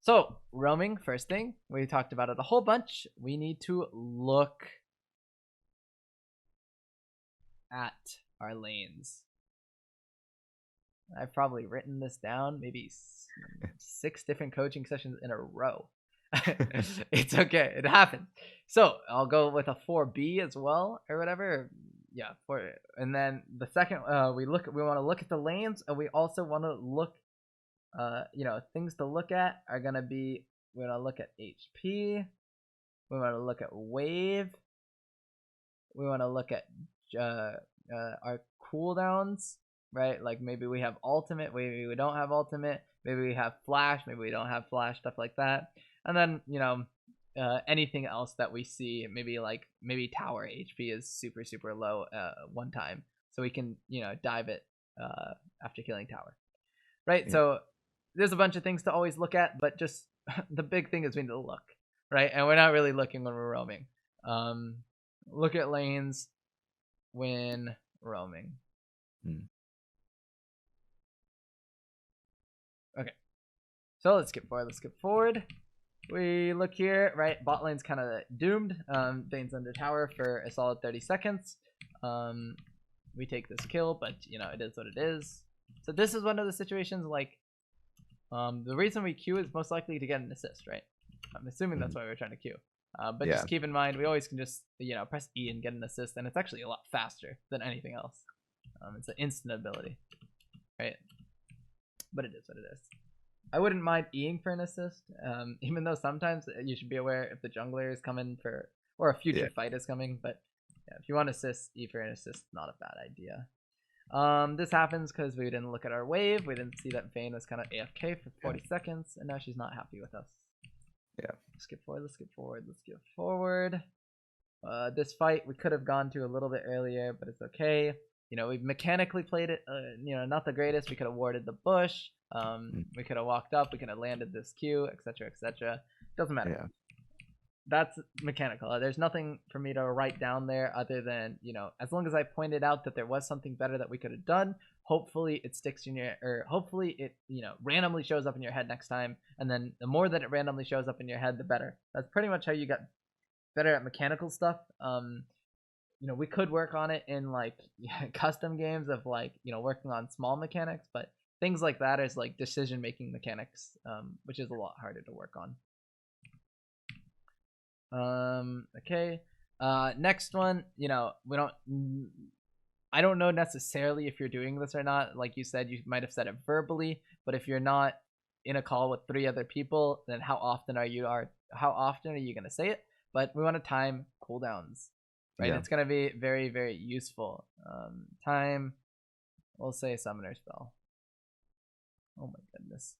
So, roaming, first thing, we talked about it a whole bunch. We need to look at our lanes. I've probably written this down maybe 6 different coaching sessions in a row. It's okay. It happens. So I'll go with a 4B as well, or whatever. Yeah, and then the second, we want to look at the lanes, and we also want to look, things to look at are gonna be, we want to look at HP, we want to look at wave, we want to look at our cooldowns, right? Like maybe we have ultimate, maybe we don't have ultimate, maybe we have flash, maybe we don't have flash, stuff like that. And then anything else that we see, maybe tower HP is super super low one time, so we can dive it after killing tower, right? Yeah. So there's a bunch of things to always look at, but just the big thing is we need to look, right? And we're not really looking when we're roaming. Look at lanes when roaming. Okay, so let's skip forward. We look here, right? Bot lane's kind of doomed. Vayne's under tower for a solid 30 seconds. We take this kill, but it is what it is. So this is one of the situations, like, the reason we queue is most likely to get an assist, right? I'm assuming that's why we're trying to queue. But just keep in mind, we always can just press E and get an assist, and it's actually a lot faster than anything else. It's an instant ability, right? But it is what it is. I wouldn't mind Eing for an assist, even though sometimes you should be aware if the jungler is coming for, or a future fight is coming. But yeah, if you want assist, E for an assist, not a bad idea. This happens because we didn't look at our wave. We didn't see that Vayne was kind of AFK for 40 seconds, and now she's not happy with us. Yeah. Skip forward. This fight we could have gone to a little bit earlier, but it's okay. We mechanically played it, not the greatest. We could have warded the bush. We could have walked up. We could have landed this Q, etc., etc. Doesn't matter. Yeah. That's mechanical. There's nothing for me to write down there other than, as long as I pointed out that there was something better that we could have done, hopefully it sticks in your, or hopefully it, randomly shows up in your head next time. And then the more that it randomly shows up in your head, the better. That's pretty much how you got better at mechanical stuff. We could work on it in custom games of working on small mechanics, but things like that is like decision making mechanics, which is a lot harder to work on. Okay. Next one, I don't know necessarily if you're doing this or not. Like you said, you might have said it verbally, but if you're not in a call with 3 other people, then how often are you going to say it? But we want to time cooldowns, right? It's going to be very, very useful. Time, we'll say summoner spell. Oh my goodness.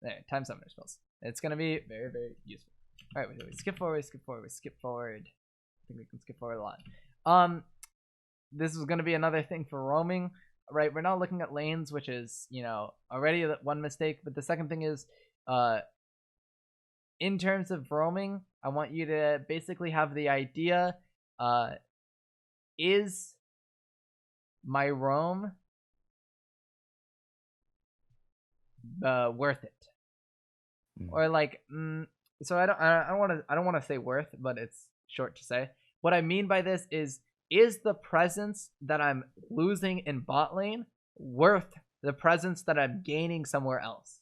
There, time summoner spells. It's going to be very, very useful. All right, we skip forward. I think we can skip forward a lot. This is going to be another thing for roaming, right? We're not looking at lanes, which is, already one mistake. But the second thing is, in terms of roaming, I want you to basically have the idea, is my roam worth it? Or so I don't want to say worth, but it's short to say. What I mean by this is the presence that I'm losing in bot lane worth the presence that I'm gaining somewhere else?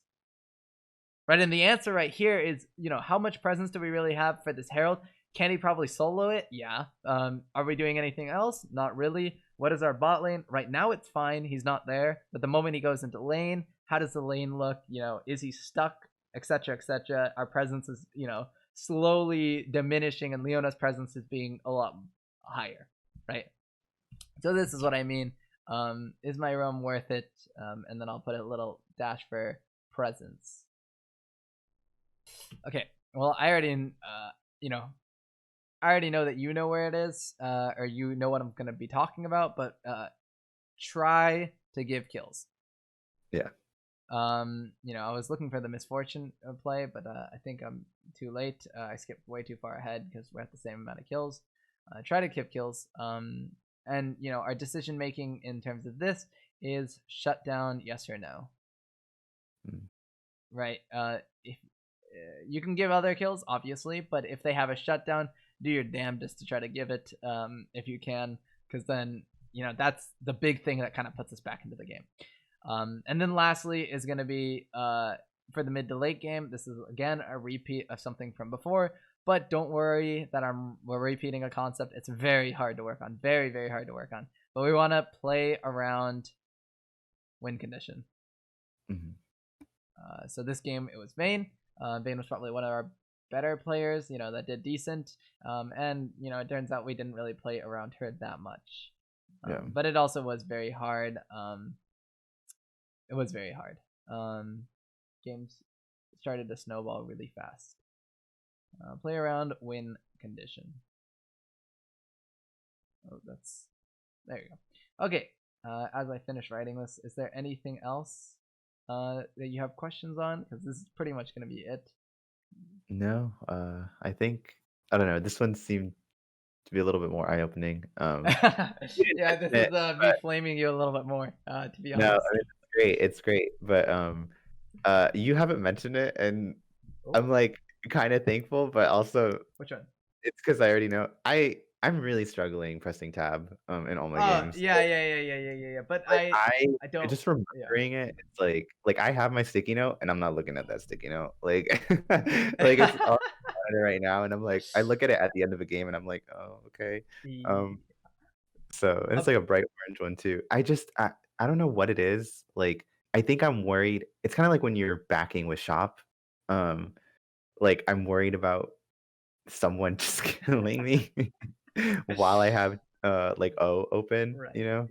Right, and the answer right here is, how much presence do we really have for this Herald? Can he probably solo it? Yeah. Are we doing anything else? Not really. What is our bot lane? Right now it's fine. He's not there. But the moment he goes into lane, how does the lane look? Is he stuck? Etc. etc. Our presence is, slowly diminishing, and Leona's presence is being a lot higher, right? So this is what I mean. Is my roam worth it? And then I'll put a little dash for presence. Okay. Well, I already know that you know where it is, or you know what I'm gonna be talking about. But try to give kills. Yeah. I was looking for the misfortune play, but I think I'm too late. I skipped way too far ahead because we're at the same amount of kills. Try to keep kills. And our decision making in terms of this is shut down, yes or no. Right. If you can give other kills, obviously, but if they have a shutdown, do your damnedest to try to give it, if you can, because then that's the big thing that kind of puts us back into the game. And then lastly is going to be for the mid to late game. This is again a repeat of something from before, but don't worry that we're repeating a concept. It's very hard to work on, very very hard to work on. But we want to play around win condition. Mm-hmm. So this game, it was Vayne. Vayne was probably one of our better players, that did decent. And it turns out we didn't really play around her that much. But it also was very hard. It was very hard. Games started to snowball really fast. Play around win condition. Oh, there you go. Okay. As I finish writing this, is there anything else that you have questions on? Because this is pretty much going to be it. No, I think I don't know. This one seemed to be a little bit more eye-opening. Yeah, this is me flaming you a little bit more. To be honest. No, I mean, it's great, but you haven't mentioned it, and I'm like kind of thankful, but also which one? It's because I already know. I'm really struggling pressing tab in all my games. Yeah. But I don't. just remembering it. It's like I have my sticky note, and I'm not looking at that sticky note. Like it's on right now, and I'm like, I look at it at the end of a game, and I'm like, oh, okay. So and it's like a bright orange one too. I don't know what it is. Like I think I'm worried. It's kind of like when you're backing with shop. Like I'm worried about someone just killing me while I have like O open, right. Yeah.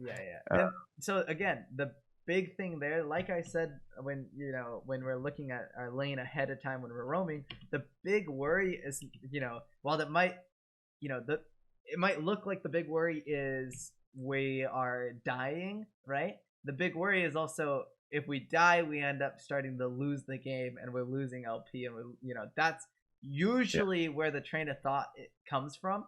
And so again, the big thing there, like I said, when we're looking at our lane ahead of time when we're roaming, the big worry is, while that might, it might look like the big worry is we are dying, right? The big worry is also if we die, we end up starting to lose the game and we're losing LP, and that's usually where the train of thought comes from.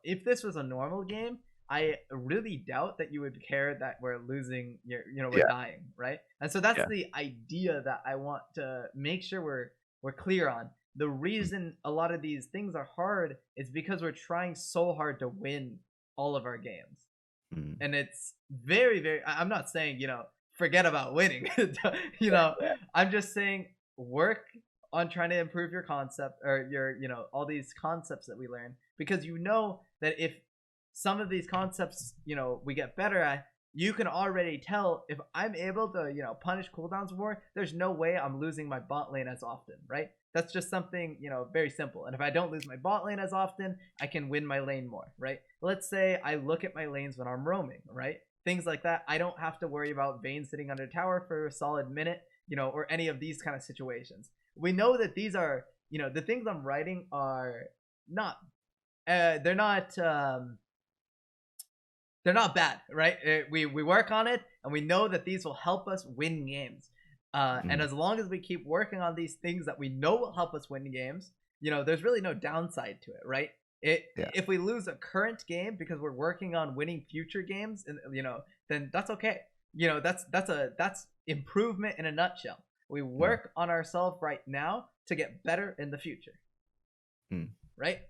If this was a normal game, I really doubt that you would care that we're losing, we're dying, right? And so that's the idea that I want to make sure we're clear on. The reason a lot of these things are hard is because we're trying so hard to win all of our games. And it's very, very, I'm not saying, forget about winning. I'm just saying work on trying to improve your concept or your, all these concepts that we learn, because that if some of these concepts, we get better at, you can already tell if I'm able to, punish cooldowns more, there's no way I'm losing my bot lane as often, right? That's just something, very simple. And if I don't lose my bot lane as often, I can win my lane more, right? Let's say I look at my lanes when I'm roaming, right? Things like that. I don't have to worry about Vayne sitting under tower for a solid minute, or any of these kind of situations. We know that these are, the things I'm writing are not, they're not bad, right? We work on it, and we know that these will help us win games. And as long as we keep working on these things that we know will help us win games, there's really no downside to it, right? If we lose a current game because we're working on winning future games, and then that's okay. That's improvement in a nutshell. We work on ourselves right now to get better in the future. Right?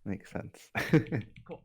Makes sense. Cool.